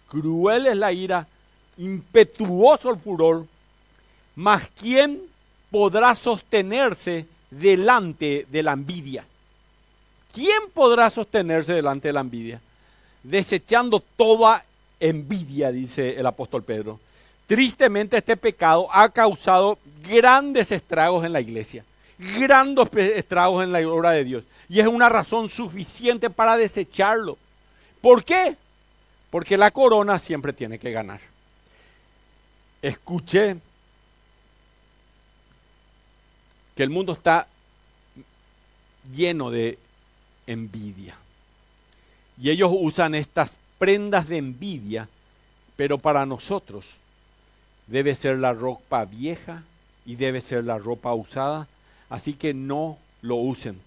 Cruel es la ira, impetuoso el furor. Mas ¿quién podrá sostenerse delante de la envidia? ¿Quién podrá sostenerse delante de la envidia? Desechando toda envidia, dice el apóstol Pedro. Tristemente este pecado ha causado grandes estragos en la iglesia, grandes estragos en la obra de Dios. Y es una razón suficiente para desecharlo. ¿Por qué? Porque la corona siempre tiene que ganar. Escuché que el mundo está lleno de envidia. Y ellos usan estas prendas de envidia, pero para nosotros debe ser la ropa vieja y debe ser la ropa usada. Así que no lo usen.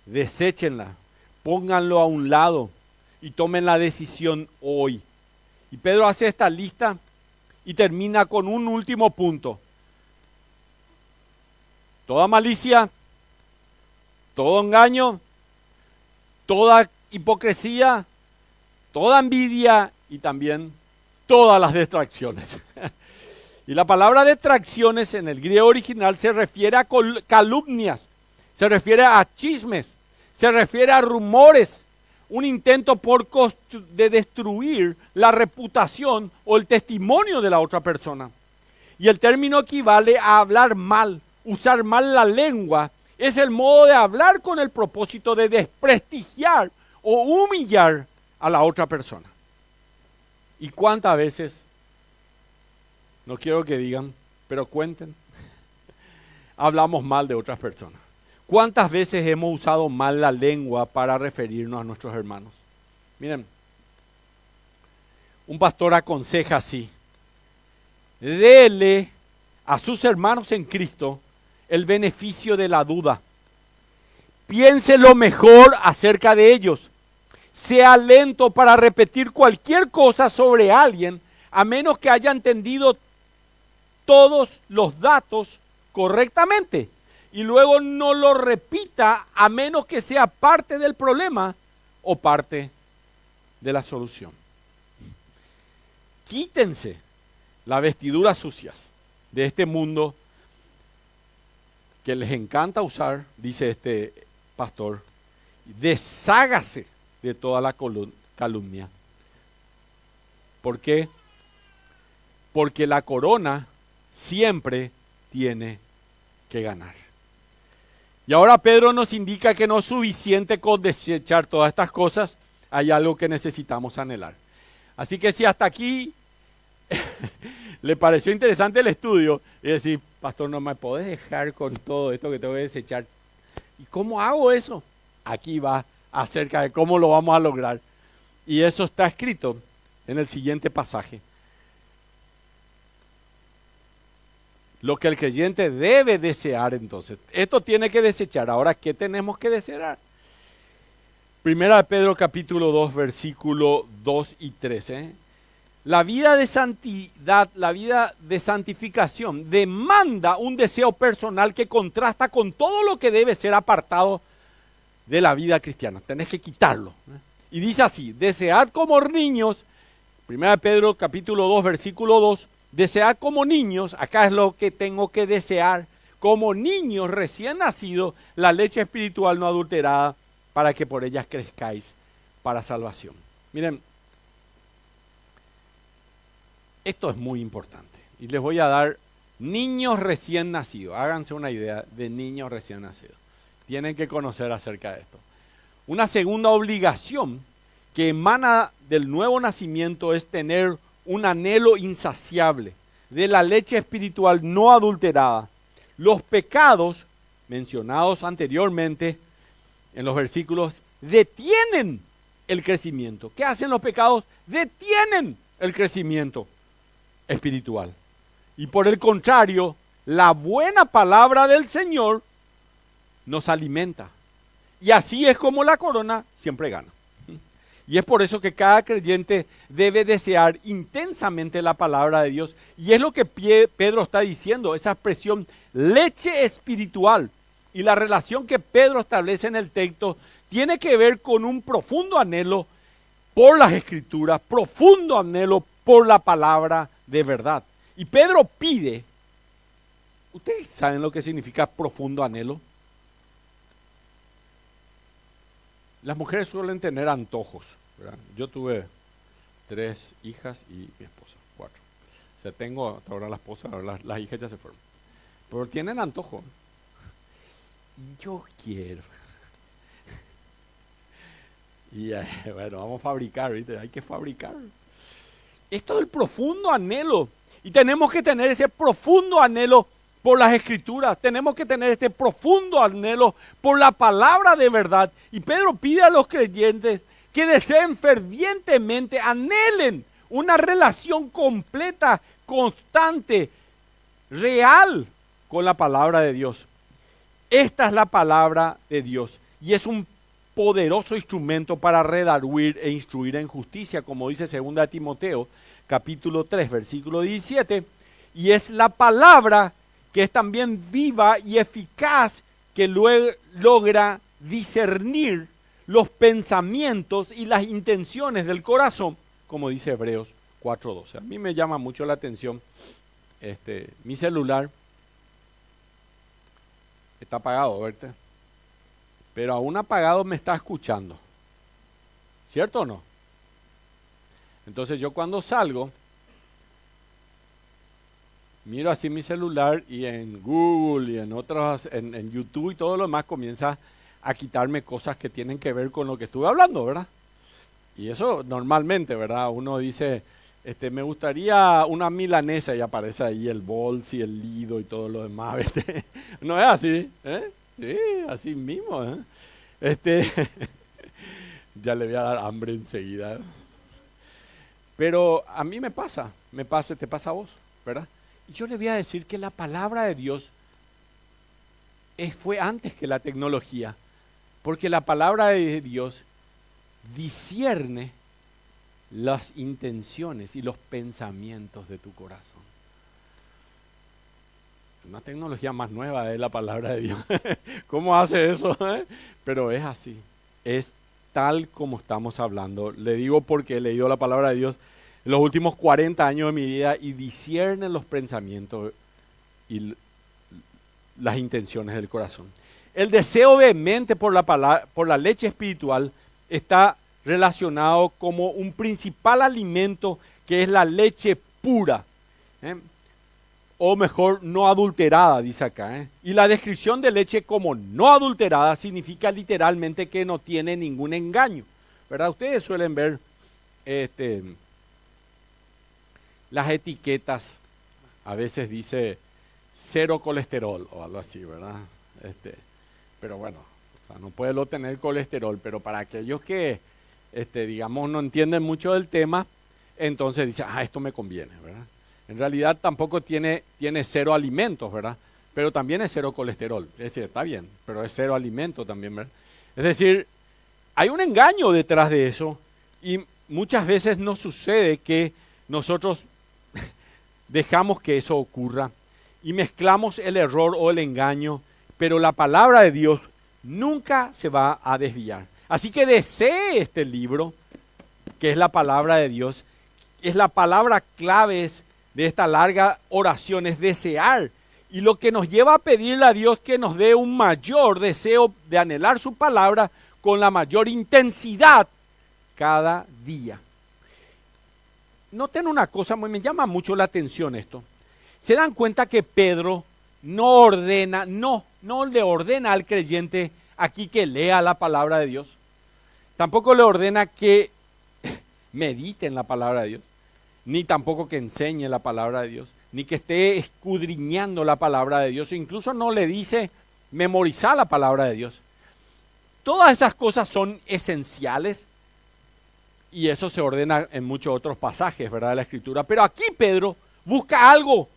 Deséchenla, pónganlo a un lado y tomen la decisión hoy. Y Pedro hace esta lista y termina con un último punto. Toda malicia, todo engaño, toda hipocresía, toda envidia y también todas las distracciones. Y la palabra distracciones en el griego original se refiere a calumnias, se refiere a chismes, se refiere a rumores, un intento de destruir la reputación o el testimonio de la otra persona. Y el término equivale a hablar mal, usar mal la lengua. Es el modo de hablar con el propósito de desprestigiar o humillar a la otra persona. ¿Y cuántas veces? No quiero que digan, pero cuenten. Hablamos mal de otras personas. ¿Cuántas veces hemos usado mal la lengua para referirnos a nuestros hermanos? Miren, un pastor aconseja así: dele a sus hermanos en Cristo el beneficio de la duda. Piense lo mejor acerca de ellos. Sea lento para repetir cualquier cosa sobre alguien, a menos que haya entendido todos los datos correctamente. Y luego no lo repita a menos que sea parte del problema o parte de la solución. Quítense las vestiduras sucias de este mundo que les encanta usar, dice este pastor. Deshágase de toda la calumnia. ¿Por qué? Porque la corona siempre tiene que ganar. Y ahora Pedro nos indica que no es suficiente con desechar todas estas cosas, hay algo que necesitamos anhelar. Así que si hasta aquí le pareció interesante el estudio, y decir, pastor, no me podés dejar con todo esto que tengo que desechar. ¿Y cómo hago eso? Aquí va acerca de cómo lo vamos a lograr. Y eso está escrito en el siguiente pasaje. Lo que el creyente debe desear entonces. Esto tiene que desechar. Ahora, ¿qué tenemos que desear? Primera de Pedro capítulo 2, versículo 2 y 3. La vida de santidad, la vida de santificación, demanda un deseo personal que contrasta con todo lo que debe ser apartado de la vida cristiana. Tenés que quitarlo. Y dice así: desead como niños, 1 Pedro capítulo 2, versículo 2, desead como niños, acá es lo que tengo que desear, como niños recién nacidos, la leche espiritual no adulterada, para que por ellas crezcáis para salvación. Miren, esto es muy importante y les voy a dar niños recién nacidos. Háganse una idea de niños recién nacidos. Tienen que conocer acerca de esto. Una segunda obligación que emana del nuevo nacimiento es tener un anhelo insaciable de la leche espiritual no adulterada. Los pecados mencionados anteriormente en los versículos detienen el crecimiento. ¿Qué hacen los pecados? Detienen el crecimiento espiritual. Y por el contrario, la buena palabra del Señor nos alimenta. Y así es como la corona siempre gana. Y es por eso que cada creyente debe desear intensamente la palabra de Dios. Y es lo que Pedro está diciendo, esa expresión leche espiritual. Y la relación que Pedro establece en el texto tiene que ver con un profundo anhelo por las Escrituras, profundo anhelo por la palabra de verdad. Y Pedro pide, ¿ustedes saben lo que significa profundo anhelo? Las mujeres suelen tener antojos, ¿verdad? Yo tuve 3 hijas y mi esposa, 4. O sea, tengo hasta ahora la esposa, ahora las hijas ya se fueron. Pero tienen antojo. Y yo quiero. Y bueno, vamos a fabricar, ¿viste? Hay que fabricar. Esto es el profundo anhelo. Y tenemos que tener ese profundo anhelo por las Escrituras. Tenemos que tener este profundo anhelo por la palabra de verdad. Y Pedro pide a los creyentes que deseen fervientemente, anhelen una relación completa, constante, real con la palabra de Dios. Esta es la palabra de Dios y es un poderoso instrumento para redarguir e instruir en justicia, como dice 2 Timoteo, capítulo 3, versículo 17, y es la palabra que es también viva y eficaz, que logra discernir los pensamientos y las intenciones del corazón, como dice Hebreos 4:12. A mí me llama mucho la atención, mi celular está apagado, ¿verdad? Pero aún apagado me está escuchando, ¿cierto o no? Entonces yo cuando salgo, miro así mi celular y en Google y en otros, en YouTube y todo lo demás comienza a quitarme cosas que tienen que ver con lo que estuve hablando, ¿verdad? Y eso normalmente, ¿verdad? Uno dice, me gustaría una milanesa y aparece ahí el Bols y el Lido y todo lo demás, ¿viste? No es así, ¿eh? Sí, así mismo, ¿eh? Ya le voy a dar hambre enseguida. Pero a mí me pasa, te pasa a vos, ¿verdad? Y yo le voy a decir que la palabra de Dios fue antes que la tecnología, porque la palabra de Dios discierne las intenciones y los pensamientos de tu corazón. Una tecnología más nueva es la palabra de Dios. ¿Cómo hace eso? Pero es así, es tal como estamos hablando. Le digo porque he leído la palabra de Dios en los últimos 40 años de mi vida y discierne los pensamientos y las intenciones del corazón. El deseo vehemente por la leche espiritual está relacionado como un principal alimento, que es la leche pura, o mejor, no adulterada, dice acá. Y la descripción de leche como no adulterada significa literalmente que no tiene ningún engaño, ¿verdad? Ustedes suelen ver las etiquetas, a veces dice 0 colesterol o algo así, ¿verdad? Pero bueno, o sea, no puede tener colesterol, pero para aquellos que, digamos, no entienden mucho del tema, entonces dicen, esto me conviene, ¿verdad? En realidad tampoco tiene 0 alimentos, ¿verdad? Pero también es 0 colesterol. Es decir, está bien, pero es 0 alimento también, ¿verdad? Es decir, hay un engaño detrás de eso y muchas veces nos sucede que nosotros dejamos que eso ocurra y mezclamos el error o el engaño, pero la palabra de Dios nunca se va a desviar. Así que desee este libro, que es la palabra de Dios, es la palabra clave de esta larga oración, es desear. Y lo que nos lleva a pedirle a Dios que nos dé un mayor deseo de anhelar su palabra con la mayor intensidad cada día. Noten una cosa, me llama mucho la atención esto. Se dan cuenta que Pedro no le ordena al creyente aquí que lea la palabra de Dios. Tampoco le ordena que medite en la palabra de Dios, ni tampoco que enseñe la palabra de Dios, ni que esté escudriñando la palabra de Dios. Incluso no le dice memorizar la palabra de Dios. Todas esas cosas son esenciales y eso se ordena en muchos otros pasajes, ¿verdad?, de la Escritura. Pero aquí Pedro busca algo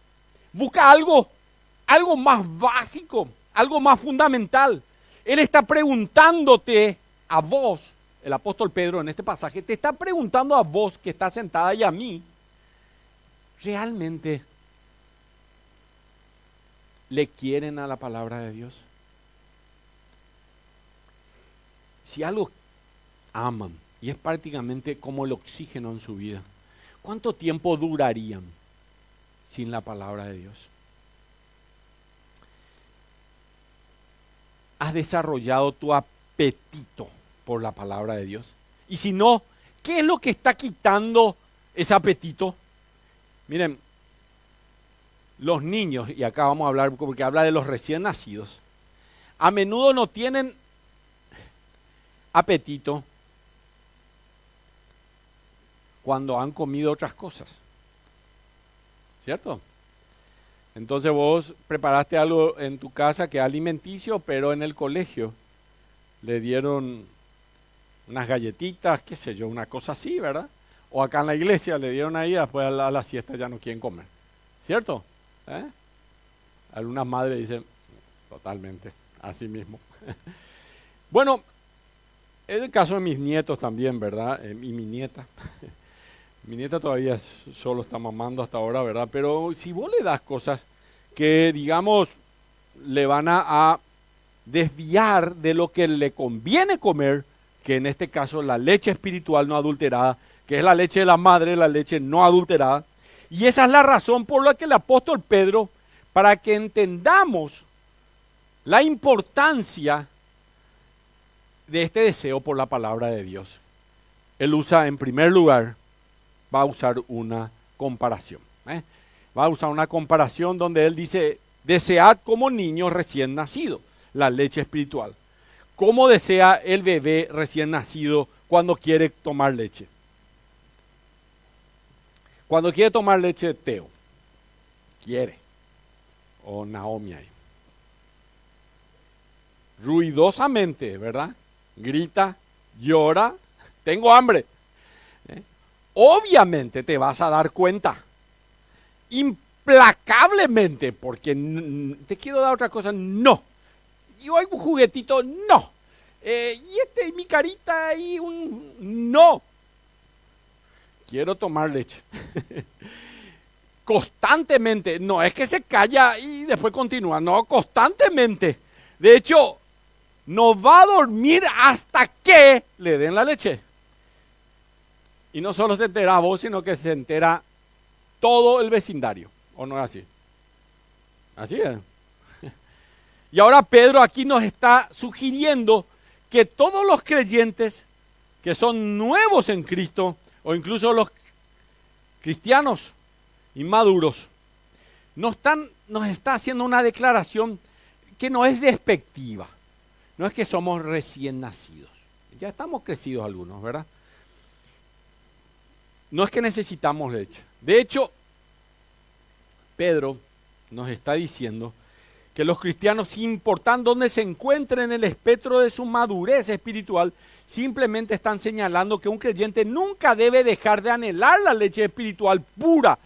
más básico, algo más fundamental. Él está preguntándote a vos, el apóstol Pedro en este pasaje, te está preguntando a vos que estás sentada y a mí, ¿realmente le quieren a la palabra de Dios? Si algo aman, y es prácticamente como el oxígeno en su vida, ¿cuánto tiempo durarían sin la palabra de Dios? ¿Has desarrollado tu apetito por la palabra de Dios? Y si no, ¿qué es lo que está quitando ese apetito? Miren, los niños, y acá vamos a hablar porque habla de los recién nacidos, a menudo no tienen apetito cuando han comido otras cosas, ¿cierto? Entonces vos preparaste algo en tu casa que es alimenticio, pero en el colegio le dieron unas galletitas, qué sé yo, una cosa así, ¿verdad? O acá en la iglesia le dieron ahí, después a la siesta ya no quieren comer, ¿cierto? Algunas madres dicen, totalmente, así mismo. Bueno, es el caso de mis nietos también, ¿verdad? Y mi nieta. Mi nieta todavía solo está mamando hasta ahora, ¿verdad? Pero si vos le das cosas que, digamos, le van a desviar de lo que le conviene comer, que en este caso la leche espiritual no adulterada, que es la leche de la madre, la leche no adulterada. Y esa es la razón por la que el apóstol Pedro, para que entendamos la importancia de este deseo por la palabra de Dios, él usa en primer lugar, va a usar una comparación. Va a usar una comparación donde él dice, desead como niños recién nacidos la leche espiritual. ¿Cómo desea el bebé recién nacido cuando quiere tomar leche? Cuando quiere tomar leche, Teo quiere, o Naomi ahí, ruidosamente, ¿verdad? Grita, llora, tengo hambre. Obviamente te vas a dar cuenta, implacablemente, porque te quiero dar otra cosa, no. Y hay un juguetito, no. Y mi carita y un no. Quiero tomar leche. Constantemente, no es que se calla y después continúa, no, constantemente. De hecho, no va a dormir hasta que le den la leche. Y no solo se entera vos, sino que se entera todo el vecindario. ¿O no es así? Así es. Y ahora Pedro aquí nos está sugiriendo que todos los creyentes que son nuevos en Cristo, o incluso los cristianos inmaduros, nos está haciendo una declaración que no es despectiva. No es que somos recién nacidos. Ya estamos crecidos algunos, ¿verdad? No es que necesitamos leche. De hecho, Pedro nos está diciendo que los cristianos, sin importar dónde se encuentren en el espectro de su madurez espiritual, simplemente están señalando que un creyente nunca debe dejar de anhelar la leche espiritual pura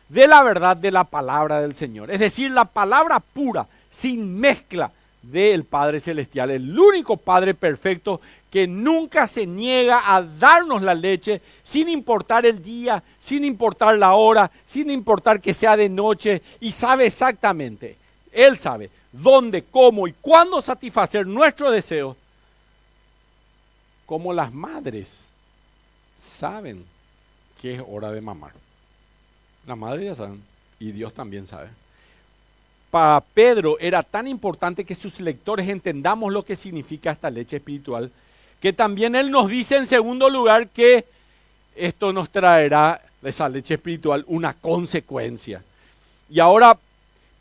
de la verdad de la palabra del Señor. Es decir, la palabra pura, sin mezcla del Padre Celestial, el único Padre perfecto que nunca se niega a darnos la leche sin importar el día, sin importar la hora, sin importar que sea de noche, y sabe exactamente, Él sabe dónde, cómo y cuándo satisfacer nuestros deseos, como las madres saben que es hora de mamar. Las madres ya saben y Dios también sabe. Para Pedro era tan importante que sus lectores entendamos lo que significa esta leche espiritual, que también él nos dice en segundo lugar que esto nos traerá, esa leche espiritual, una consecuencia. Y ahora,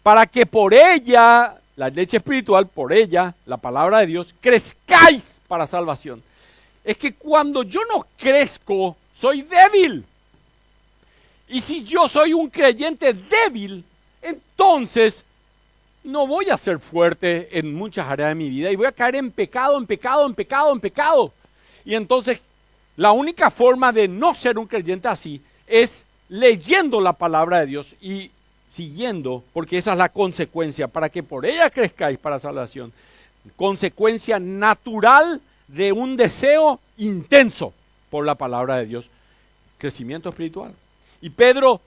para que por ella, la leche espiritual, por ella, la palabra de Dios, crezcáis para salvación. Es que cuando yo no crezco, soy débil. Y si yo soy un creyente débil, entonces no voy a ser fuerte en muchas áreas de mi vida y voy a caer en pecado, en pecado, en pecado, en pecado. Y entonces la única forma de no ser un creyente así es leyendo la palabra de Dios y siguiendo, porque esa es la consecuencia, para que por ella crezcáis para salvación. Consecuencia natural de un deseo intenso por la palabra de Dios. Crecimiento espiritual. Y Pedro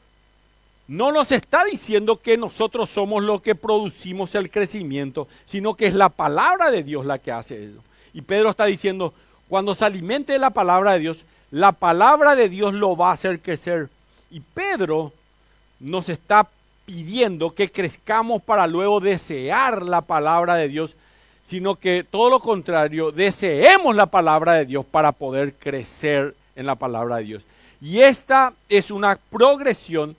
no nos está diciendo que nosotros somos los que producimos el crecimiento, sino que es la palabra de Dios la que hace eso. Y Pedro está diciendo, cuando se alimente de la palabra de Dios, la palabra de Dios lo va a hacer crecer. Y Pedro nos está pidiendo que crezcamos para luego desear la palabra de Dios, sino que todo lo contrario, deseemos la palabra de Dios para poder crecer en la palabra de Dios. Y esta es una progresión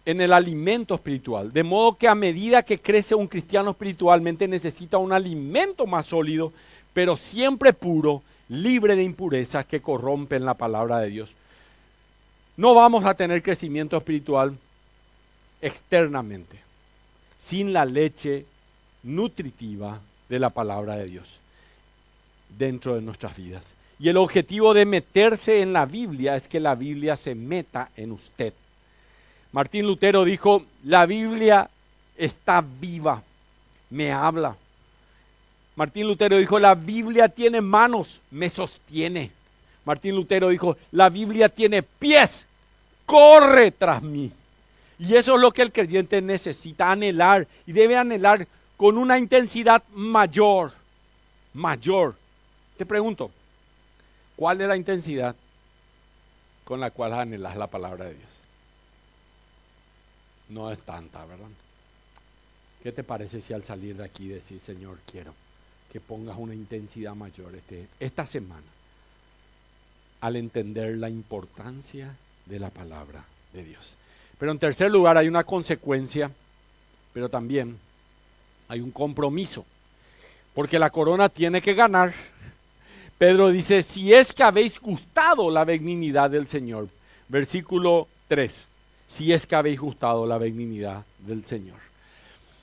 en el alimento espiritual, de modo que a medida que crece un cristiano espiritualmente necesita un alimento más sólido, pero siempre puro, libre de impurezas que corrompen la palabra de Dios. No vamos a tener crecimiento espiritual externamente, sin la leche nutritiva de la palabra de Dios dentro de nuestras vidas. Y el objetivo de meterse en la Biblia es que la Biblia se meta en usted. Martín Lutero dijo, la Biblia está viva, me habla. Martín Lutero dijo, la Biblia tiene manos, me sostiene. Martín Lutero dijo, la Biblia tiene pies, corre tras mí. Y eso es lo que el creyente necesita anhelar, y debe anhelar con una intensidad mayor. Te pregunto, ¿cuál es la intensidad con la cual anhelas la palabra de Dios? No es tanta, ¿verdad? ¿Qué te parece si al salir de aquí decís, Señor, quiero que pongas una intensidad mayor esta semana al entender la importancia de la palabra de Dios? Pero en tercer lugar hay una consecuencia, pero también hay un compromiso, porque la corona tiene que ganar. Pedro dice, si es que habéis gustado la benignidad del Señor. Versículo 3. Si es que habéis gustado la benignidad del Señor.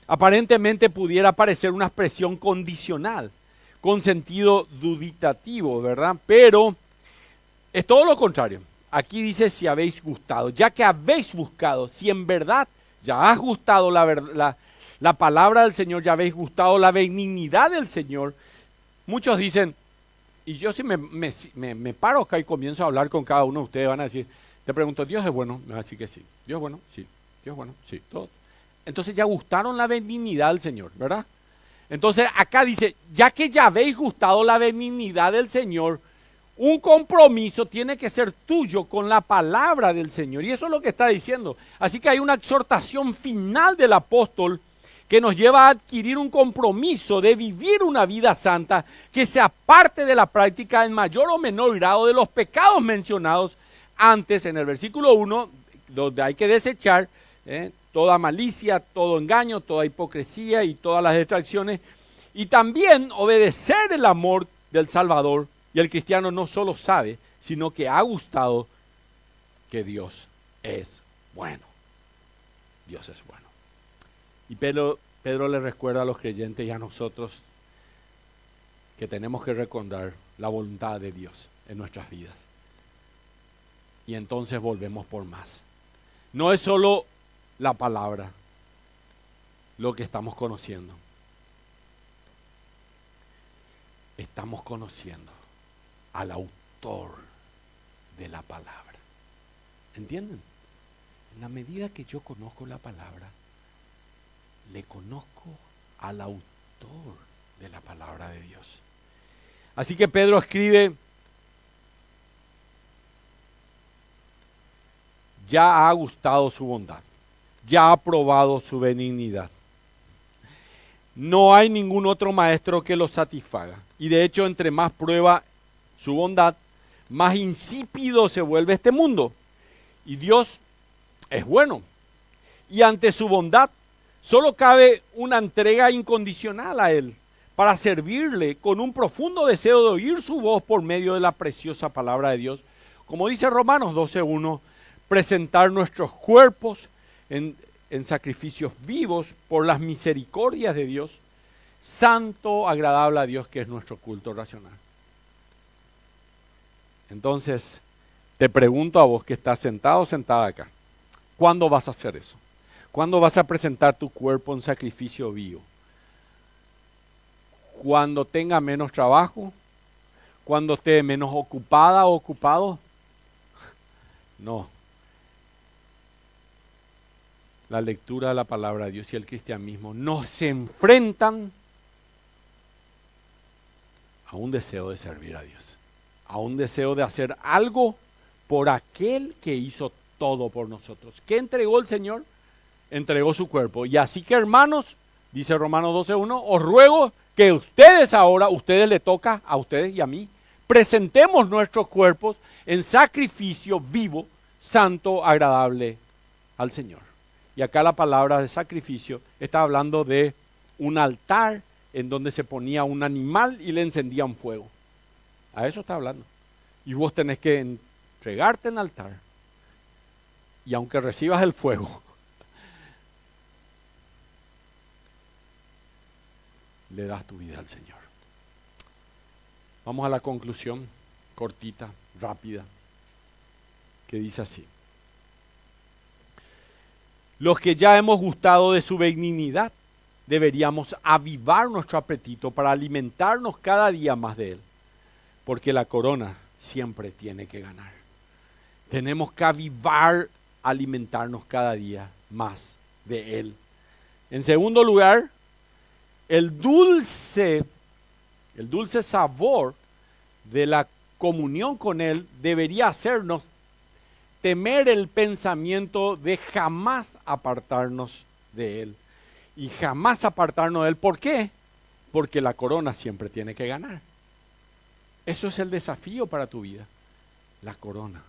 Aparentemente pudiera parecer una expresión condicional, con sentido duditativo, ¿verdad? Pero es todo lo contrario. Aquí dice si habéis gustado, ya que habéis buscado, si en verdad ya has gustado la palabra del Señor, ya habéis gustado la benignidad del Señor. Muchos dicen, y yo si me paro acá y comienzo a hablar con cada uno de ustedes, van a decir, te pregunto, ¿Dios es bueno? Me va a decir que sí. ¿Dios es bueno? Sí. ¿Dios es bueno? Sí. Todo. Entonces ya gustaron la benignidad del Señor, ¿verdad? Entonces acá dice, ya que ya habéis gustado la benignidad del Señor, un compromiso tiene que ser tuyo con la palabra del Señor. Y eso es lo que está diciendo. Así que hay una exhortación final del apóstol que nos lleva a adquirir un compromiso de vivir una vida santa que se aparte de la práctica en mayor o menor grado de los pecados mencionados antes en el versículo 1, donde hay que desechar toda malicia, todo engaño, toda hipocresía y todas las distracciones, y también obedecer el amor del Salvador. Y el cristiano no solo sabe, sino que ha gustado que Dios es bueno. Dios es bueno. Y Pedro le recuerda a los creyentes y a nosotros que tenemos que recordar la voluntad de Dios en nuestras vidas. Y entonces volvemos por más. No es solo la palabra lo que estamos conociendo. estamos conociendo al autor de la palabra. ¿Entienden? En la medida que yo conozco la palabra, le conozco al autor de la palabra de Dios. Así que Pedro escribe: ya ha gustado su bondad, ya ha probado su benignidad. No hay ningún otro maestro que lo satisfaga. Y de hecho, entre más prueba su bondad, más insípido se vuelve este mundo. Y Dios es bueno. Y ante su bondad, solo cabe una entrega incondicional a Él, para servirle con un profundo deseo de oír su voz por medio de la preciosa palabra de Dios. Como dice Romanos 12:1, presentar nuestros cuerpos en sacrificios vivos por las misericordias de Dios, santo, agradable a Dios, que es nuestro culto racional. Entonces, te pregunto a vos que estás sentado o sentada acá, ¿cuándo vas a hacer eso? ¿Cuándo vas a presentar tu cuerpo en sacrificio vivo? ¿Cuando tenga menos trabajo? ¿Cuando esté menos ocupada o ocupado? No. La lectura de la palabra de Dios y el cristianismo no se enfrentan a un deseo de servir a Dios, a un deseo de hacer algo por aquel que hizo todo por nosotros. ¿Qué entregó el Señor? Entregó su cuerpo. Y así que, hermanos, dice Romanos 12:1, os ruego que ustedes ahora, ustedes le toca a ustedes y a mí, presentemos nuestros cuerpos en sacrificio vivo, santo, agradable al Señor. Y acá la palabra de sacrificio está hablando de un altar en donde se ponía un animal y le encendían fuego. A eso está hablando. Y vos tenés que entregarte en el altar. Y aunque recibas el fuego, le das tu vida al Señor. Vamos a la conclusión, cortita, rápida, que dice así. Los que ya hemos gustado de su benignidad, deberíamos avivar nuestro apetito para alimentarnos cada día más de Él, porque la corona siempre tiene que ganar. Tenemos que avivar, alimentarnos cada día más de Él. En segundo lugar, el dulce sabor de la comunión con Él debería hacernos temer el pensamiento de jamás apartarnos de Él. Y jamás apartarnos de Él. ¿Por qué? Porque la corona siempre tiene que ganar. Eso es el desafío para tu vida. La corona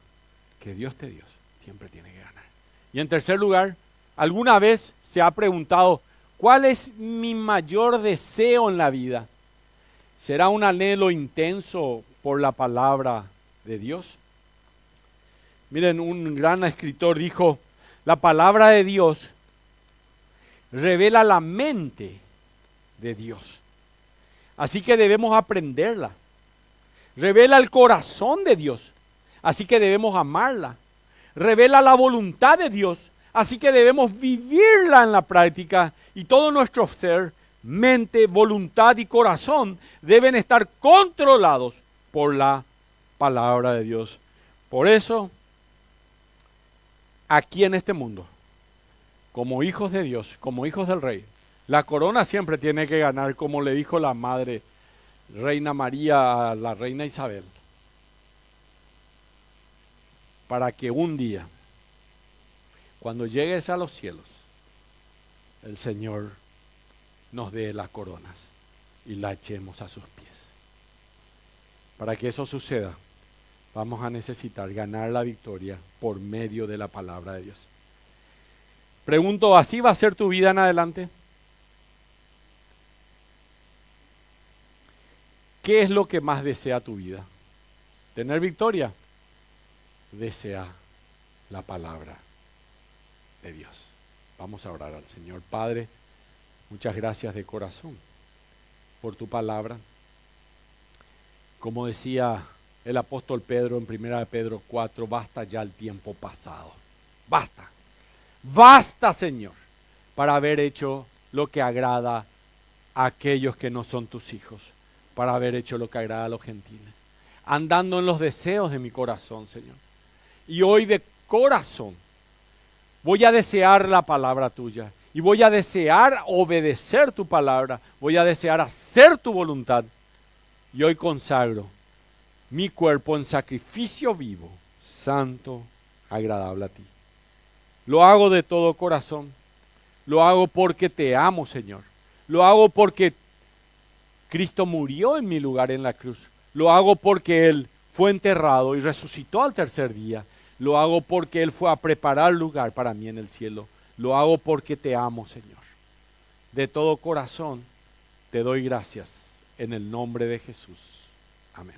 que Dios te dio siempre tiene que ganar. Y en tercer lugar, ¿alguna vez se ha preguntado cuál es mi mayor deseo en la vida? ¿Será un anhelo intenso por la palabra de Dios? Miren, un gran escritor dijo, la palabra de Dios revela la mente de Dios. Así que debemos aprenderla. Revela el corazón de Dios. Así que debemos amarla. Revela la voluntad de Dios. Así que debemos vivirla en la práctica. Y todo nuestro ser, mente, voluntad y corazón deben estar controlados por la palabra de Dios. Por eso, aquí en este mundo, como hijos de Dios, como hijos del Rey, la corona siempre tiene que ganar, como le dijo la madre Reina María a la Reina Isabel, para que un día, cuando llegues a los cielos, el Señor nos dé las coronas y la echemos a sus pies. Para que eso suceda, vamos a necesitar ganar la victoria por medio de la palabra de Dios. Pregunto, ¿así va a ser tu vida en adelante? ¿Qué es lo que más desea tu vida? ¿Tener victoria? Desea la palabra de Dios. Vamos a orar al Señor. Padre, muchas gracias de corazón por tu palabra. Como decía el apóstol Pedro en 1 Pedro 4, basta ya el tiempo pasado. Basta. Basta, Señor, para haber hecho lo que agrada a aquellos que no son tus hijos. para haber hecho lo que agrada a los gentiles, andando en los deseos de mi corazón, Señor. Y hoy de corazón voy a desear la palabra tuya y voy a desear obedecer tu palabra, voy a desear hacer tu voluntad. Y hoy consagro mi cuerpo en sacrificio vivo, santo, agradable a ti. Lo hago de todo corazón. Lo hago porque te amo, Señor. Lo hago porque Cristo murió en mi lugar en la cruz. Lo hago porque Él fue enterrado y resucitó al tercer día. Lo hago porque Él fue a preparar lugar para mí en el cielo. Lo hago porque te amo, Señor. De todo corazón te doy gracias en el nombre de Jesús. Amén.